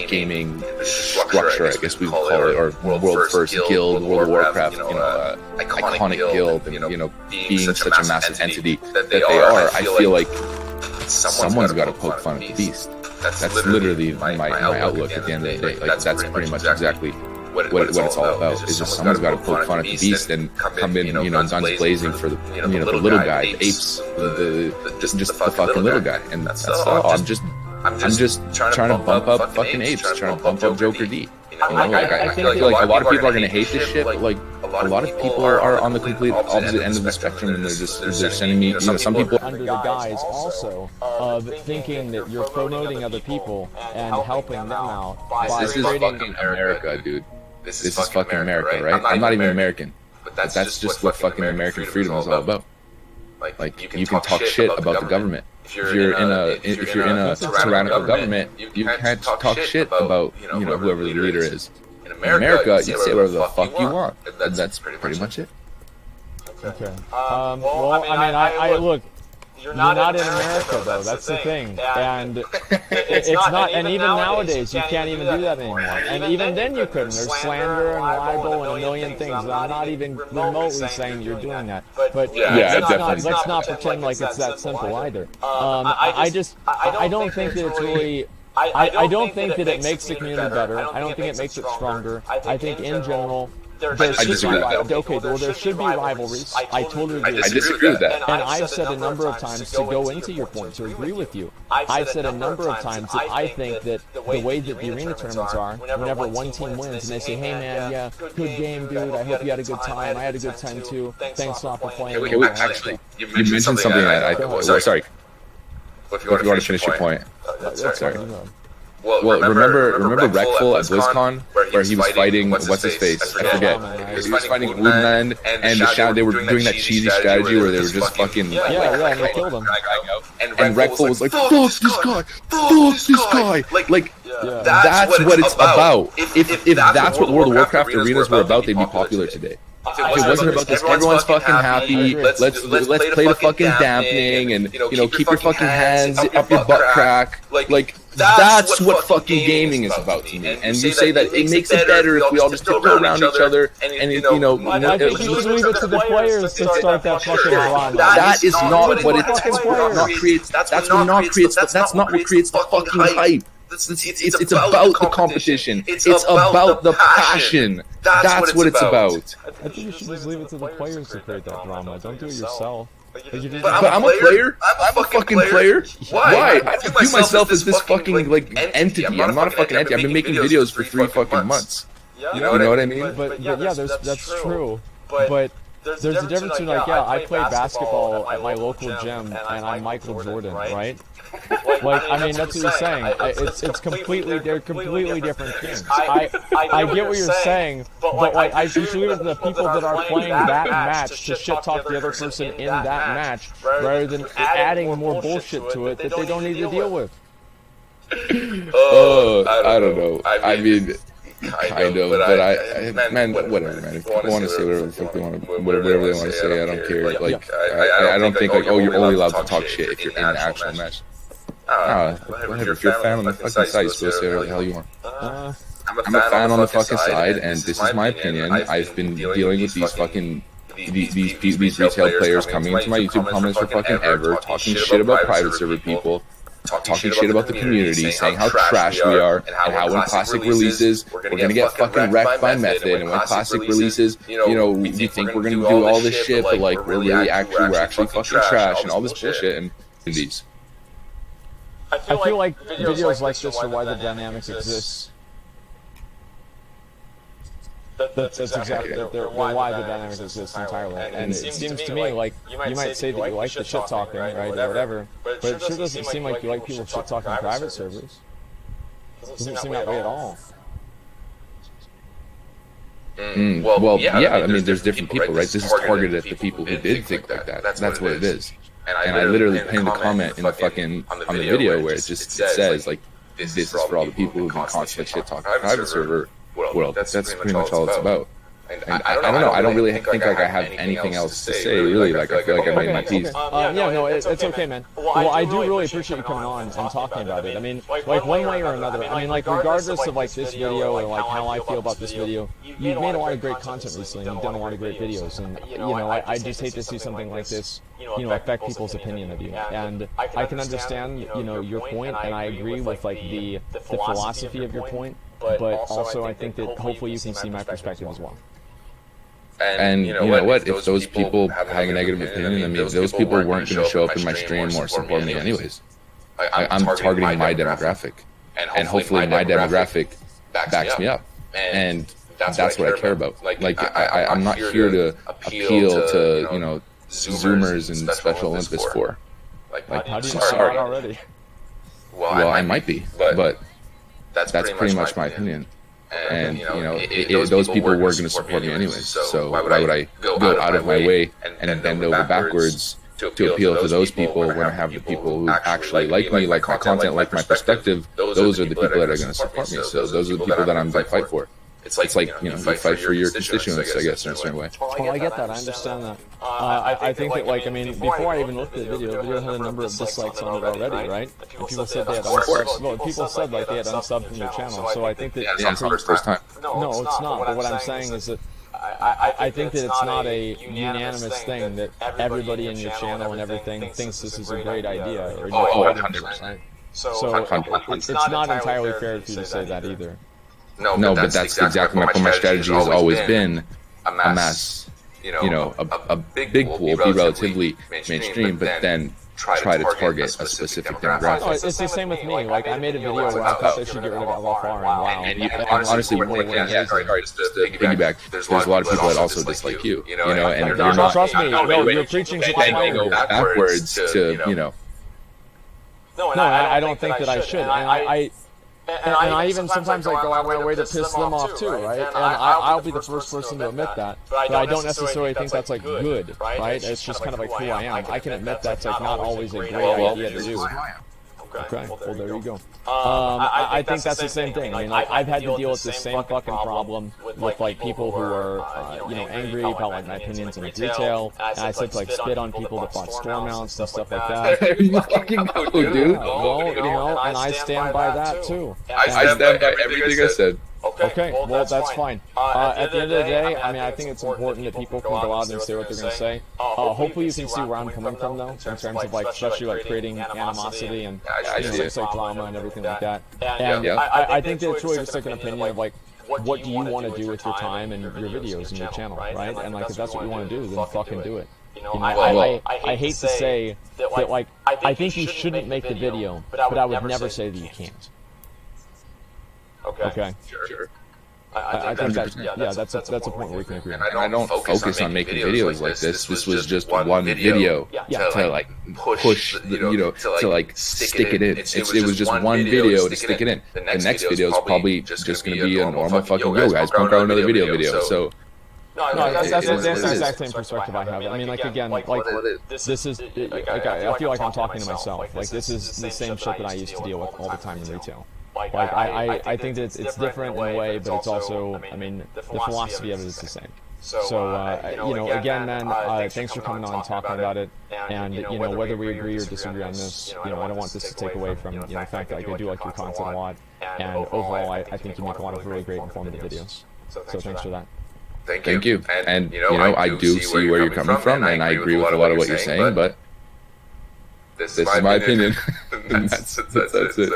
gaming structure, I guess we would call it, or world first guild, World of Warcraft, iconic guild, and being such a massive entity that they are. I feel like someone's got to poke fun at the beast. That's literally my outlook at the end of the day. Like that's pretty much exactly what it's all about. Is just someone's got to poke fun at the beast and come in, guns blazing for the the little guy, the apes, just the fucking little guy, and that's all. I'm just trying to bump up fucking apes, trying to bump up Joker D. I feel like a lot of people are gonna hate this shit, but like a lot of people are on the complete opposite end of the spectrum, and they're sending me, some people under the guise also of thinking that you're promoting other people and helping them out by this is fucking America, dude. This is fucking America, right? I'm not even American, but that's just what fucking American freedom is all about. Like you can talk shit about the government. If you're in a tyrannical government, you can't talk shit about whoever the leader is. In America, you say whatever the fuck you want. That's pretty much it. Okay. Well, I mean, I look. You're not in America, though. That's the thing. And it's not. And even nowadays, you can't even do that anymore. And even then, you couldn't. There's slander and libel and a million things. I'm not even remotely saying you're doing that. But let's not pretend like it's that simple either. I don't think that it's really. I don't think that it makes the community better. I don't think it makes it stronger. I think in general. There should be rivalries. I totally agree. I disagree with that. And I've said a number of times to go into your point, to agree with you. I've said a number of times that I think that the way that the arena tournaments are, whenever one team wins and they say, hey man, yeah, good game, dude, I hope you had a good time. I had a good time too. Thanks a lot for playing. Okay, wait, actually, you mentioned something sorry. If you want to finish your point. Sorry. Well, remember Wreckful at BlizzCon, where he was fighting, what's his face? I forget. He was fighting Woodland, and they were doing that cheesy strategy where they were just fucking... Yeah, and they killed him. And Wreckful was like, fuck this guy! Fuck this guy! Like, that's what it's about. If that's what World of Warcraft arenas were about, they'd be popular today. If it wasn't about this, everyone's fucking happy. Let's play the fucking dampening and keep your fucking hands up your butt crack. Like that's what fucking gaming is about to me. And you say that it makes it better if we all just go around each other and I think you should leave it to the players to start that fucking drama. That is not what creates. That's not what creates the fucking hype. It's about the competition. It's about the passion. That's what it's about. I think you should just leave it to the players to create that drama. Don't do it yourself. But I'm a player. I'm a fucking player. Why? I view myself as this fucking entity. I'm not a fucking entity. I've been making videos for 3 fucking months. You know what I mean? But yeah, that's true. But there's a difference between I play basketball at my local gym and I'm Michael Jordan, right? I mean, that's what you're saying. They're completely different things. I get what you're saying, but I should leave it to the people that are playing that match to shit talk the other person in that match, rather than adding more bullshit to it that they don't need to deal with. I don't know. I mean, kind of, but man, whatever, man. If people want to say whatever the fuck they want to, whatever they want to say, I don't care. I don't think you're only allowed to talk shit if you're in the actual match. Whatever. If you're a fan on the fucking side, you're supposed to say whatever the hell you want. I'm a fan on the fucking side, and this is my opinion. I've been dealing with these fucking these retail players coming into my YouTube comments for fucking ever, talking shit about private server people, talking shit about the community, saying how trash we are, and how when Classic releases, we're gonna get fucking wrecked by Method, and when Classic releases, we think we're gonna do all this shit, but we're actually fucking trash, and all this bullshit, and these. I feel like videos like this are why the dynamic exists. That's exactly they're why the dynamic exists entirely. And it seems to me like you might say that you like the shit talking, right, or whatever, but it sure doesn't seem like you like people shit talking private servers. It doesn't seem that way at all. Well, yeah. I mean, there's different people, right? This is targeted at the people who did think like that. That's what it is. And I literally pinned the comment in the fucking on the video where it says this is for all the people who've been constantly shit talking private server. Well, that's pretty much all it's about. And I don't know. I don't really think I have anything else to say. Really, I feel like I made my piece. It's okay, man. Well, I do really appreciate you coming on and talking about it. I mean, one way or another. I mean, regardless of this video or how I feel about this video, you've made a lot of great content recently. And you've done a lot of great videos, and I just hate to see something like this, affect people's opinion of you. And I can understand, your point, and I agree with the philosophy of your point. But also, I think that hopefully you can see my perspective as well. And you know what? If those people have a negative opinion, I mean, those people weren't going to show up in my stream or support me anyways. I'm targeting my demographic, and hopefully my demographic backs me up, and that's what I care about. I'm not here to appeal to Zoomers and Special Olympus for. How do you know that already? Well, I might be, but that's pretty much my opinion. And those people were going to support me anyways. So why would I go out of my way and bend over backwards to appeal to those people when I have the people who actually like me, like my content, like my perspective? Those are the people that are going to support me. So those are the people that I'm going to fight for. It's like you fight for your constituents, I guess, in a certain way. Well, I get that. I understand that. I think that, like, I mean, before I even looked at the video had a number of dislikes on it already, right? And people said they had unsubbed. Well, people said like they had unsubbed from your channel. So I think that Yeah, it's not the first time. no, it's not. But what I'm saying is that I think that it's not a unanimous thing that everybody in your channel and everything thinks this is a great idea. Or Oh, 100%. right? So it's not entirely fair for you to say that either. No, but that's exactly my point. My strategy has always been amass, a big pool, be relatively mainstream, but then try to target a specific demographic. No, it's the same with me. Like, I made a video where I thought they should get rid of LFR and WoW. And honestly, just to piggyback, there's a lot of people that also dislike you, and you're not. Trust me, no, you're preaching to the choir. Go backwards to, No, I don't think that I should. And I even sometimes like go out of my way to piss them off too, right? And I'll be the first person to admit that. But I don't necessarily think that's like good, right? It's just kind of like who I am. I can admit that's like not always a great idea to do. Okay, well there you go. I think that's the same thing. I mean, like, I've had to deal with the same fucking problem with like people who are, angry about like my opinions in retail. And I said to like spit on people that bought store mounts and stuff like that. There you fucking go, dude. Well, and I stand by that too. I stand by everything I said. Okay, well, that's fine. At the end of the day, I mean, I think it's important that people can go out and say what they're going to say. Hopefully you can see where I'm coming from, though, in terms of, like, especially, like, creating animosity and, like drama and everything like that. And I think that it's really just, like, an opinion of, like, what do you want to do with your time and your videos and your channel, right? And, like, if that's what you want to do, then fucking do it. I hate to say that, like, I think you shouldn't make the video, but I would never say that you can't. Okay. Sure. I think that's a point where we can agree. And I don't focus on making videos like this. This was just one video to like push, to like stick it in. It was just one video to stick it in. The next video is probably just going to be a normal fucking yo guys, pump out another video. So. No, that's the exact same perspective I have. I mean, like, again, like, this is, like, I feel like I'm talking to myself. Like, this is the same shit that I used to deal with all the time in retail. Like, I think that it's different in a way, but it's also, I mean, the philosophy of it is the same. So, again, man, thanks for coming on and talking about it. And, whether we agree or disagree on this, I don't want this to take away from, the fact that, like, I do like your content a lot. And overall, I think you make a lot of really great informative videos. So thanks for that. Thank you. And, I do see where you're coming from, and I agree with a lot of what you're saying, but this is my opinion. that's it.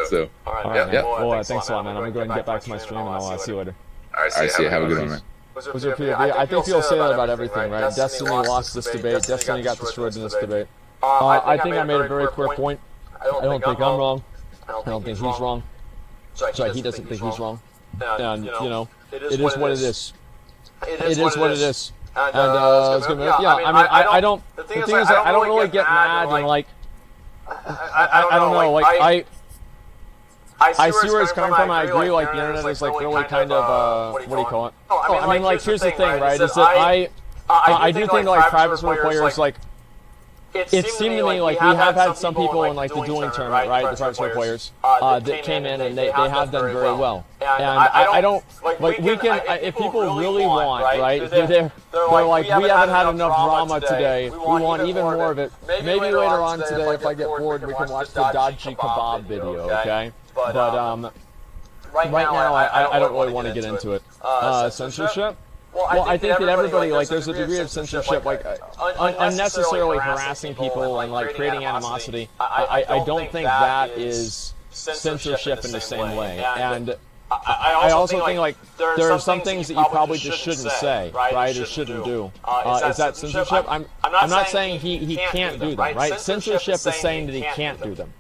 So, well, thanks a lot, man. I'm going to go ahead and get back to my stream, and I'll see you later. I see you. Have a good one, man. I think people say that about everything, right? Destiny lost this debate. Destiny got destroyed in this debate. I think I made a very clear point. I don't think I'm wrong. I don't think he's wrong. Sorry, he doesn't think he's wrong. And, it is what it is. It is what it is. And, it's gonna be, I mean, I don't, the thing is, I don't really get mad and, like, I don't know, like, I see where it's coming from, I agree, like, the internet is, like, really kind of, what do you call it? I mean, like, here's the thing, right, is that I do think, like, private server players, like, it seemed to me like we have had some people in, like, the dueling tournament, right, the private server players, that came in and they have done very well. And I don't, like, we can, if people really want, right, they're like, we haven't had enough drama today, we want even more of it. Maybe later on today, if I get bored, we can watch the Dodgy Kebab video, okay? But, right now, I don't really want to get into it. Censorship? Well, I think that everybody, like, there's a degree of censorship, like, unnecessarily harassing people and, like, creating animosity. I don't think that is censorship in the same way. And I also think, like, there are some things that you probably just shouldn't say, right, or shouldn't do. Is that censorship? I'm not saying he can't do them, right? Censorship is saying that he can't do them.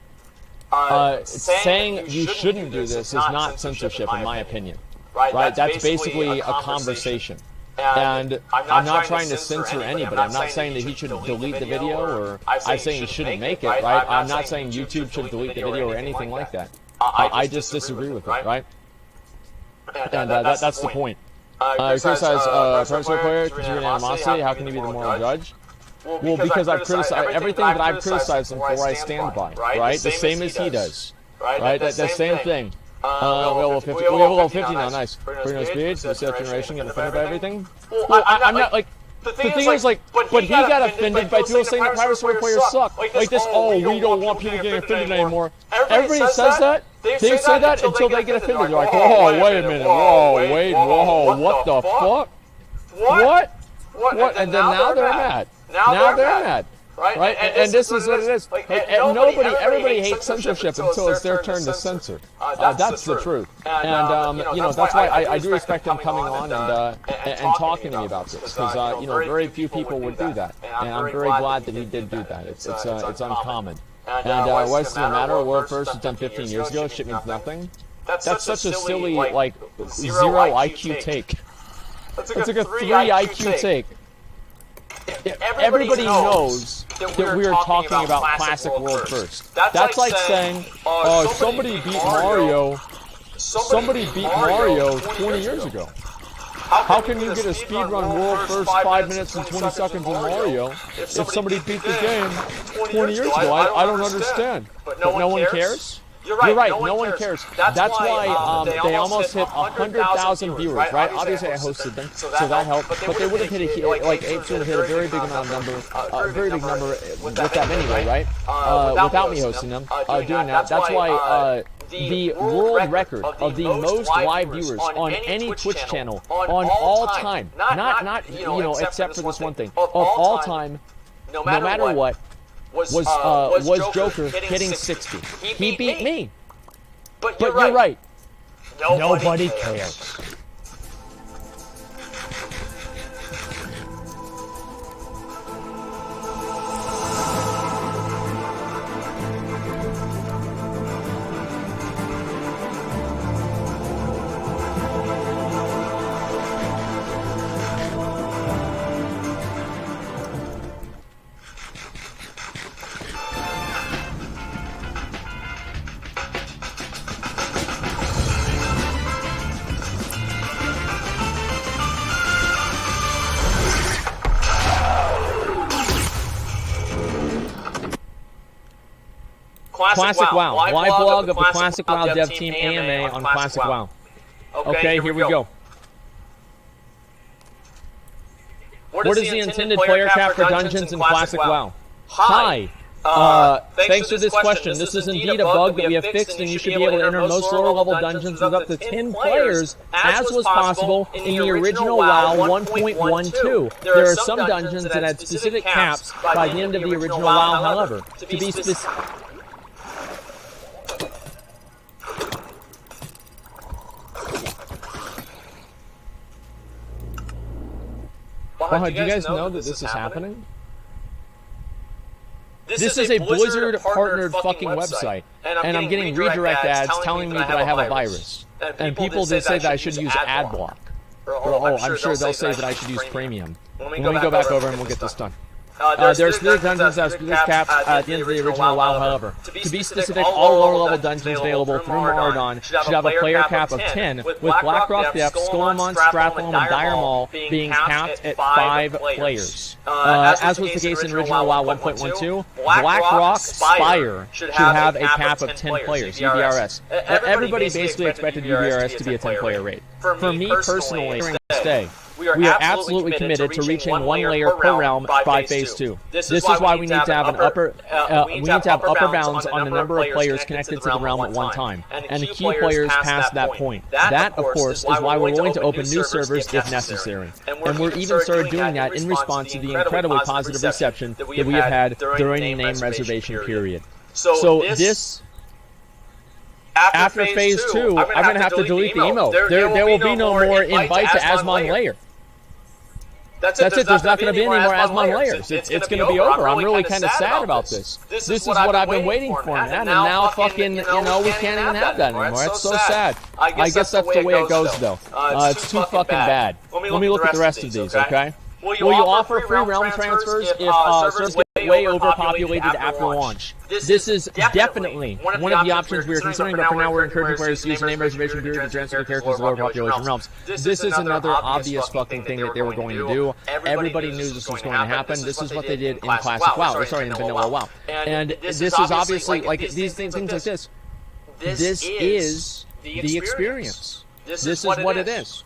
Saying you shouldn't do this is not censorship, in my opinion. Right, that's basically a conversation. And I'm not trying to censor anybody. I'm not saying that he should delete the video, or I'm saying he shouldn't make it, right? I'm not saying YouTube should delete the video or anything like that. I just disagree with it, right? And that's the point. Chris says, private server player, considering animosity, how can he be the moral judge? Well, because I've criticized everything that I've criticized him for, I stand by, right? The same as he does, right? The same thing. We have a level 50 now, nice. Pretty nice speed, so self generation, getting offended by everything. Well, I'm not like. The thing is, like, but he got offended by people saying that private server players suck. Like this, oh, we don't want people getting offended anymore. Everybody says that. They say that until they get offended. They're like, oh, wait a minute, whoa, what the fuck? What? And then now they're mad. Now they're mad. Right? And this is what it is. Everybody hates censorship until it's their turn to censor. That's the truth. And, that's why I do respect him coming on and talking to me about this. Because, very few people would do that. And I'm very glad that he did do that. It's uncommon. And what's the matter? World first was done 15 years ago. Shit means nothing. That's such a silly, like, 0 IQ take. It's like a 3 IQ take. Everybody knows that we are talking about Classic World first. That's like saying, somebody beat Mario 20 years ago. How can you get a speedrun world first 5 minutes and 20 seconds in Mario if somebody beat the game 20 years ago? I don't understand. But no one cares? You're right, no one cares. That's why they almost hit 100,000 viewers, right? Obviously, I hosted them, so that helped. But they would have hit Apes would have hit a very big amount of number, a very big number with that anyway, right? Without me hosting them, doing that. That's why the world record of the most live viewers on any Twitch channel on all time, not except for this one thing, of all time, no matter what. Was Joker hitting 60. He beat me. But you're right. Nobody cares. Classic WoW. Live blog of the Classic WoW dev team AMA on Classic WoW. Okay, here we go. What is the intended player cap for dungeons in Classic WoW? Hi. Thanks for this question. This is indeed a bug that we have fixed, and you should be able to enter most lower-level dungeons with up to 10 players, as was possible in the original WoW 1.12. There are some dungeons that had specific caps by the end of the original WoW, however. To be specific... Wow, do you guys know that this is happening? This is a Blizzard-partnered fucking website, and I'm getting redirect ads telling me that I have a virus. And people did say that I should use AdBlock. Oh, I'm sure they'll say that I should use Premium. Let me go back over and we'll get this done. There are specific dungeons that have specific caps at the end of the original WoW, however. To be specific, all lower-level dungeons available through Maraudon should have a player cap of 10, with Blackrock Depth, Skullmont, Stratholme, and Dire Maul being capped at 5 players. As was the case in original WoW 1.12, Blackrock Spire should have a cap of 10 players, UBRS. Everybody basically expected UBRS to be a 10-player rate. For me personally, during this day, we are absolutely committed to reaching 1 layer per realm by Phase 2. This is why we need to have upper bounds on the number of players connected to the realm at one time, and the key players past that point. That, of course, is why we're willing to open new servers if necessary. And we're even started doing that in response to the incredibly positive reception that we have had during the name reservation period. So this... After Phase 2, I'm going to have to delete the emo. There will be no more invite to Asmon layer. That's it. There's not going to be any more Asmon layers. It's going to be over. I'm really kind of sad about this. This is what I've been waiting for, man. And now fucking, we can't even have that anymore. It's so sad. I guess that's the way it goes, though. It's too fucking bad. Let me look at the rest of these, okay? Will you offer free realm transfers if servers get way overpopulated after launch? This is definitely one of the options we are considering, but for now we're encouraging players to use the name reservation period to transfer characters to lower population realms. This is another obvious fucking thing that they were going to do. Everybody knew this was going to happen. This is what they did in Classic WoW, in Vanilla WoW. And this is obviously, like, these things like this. This is the experience. This is what it is.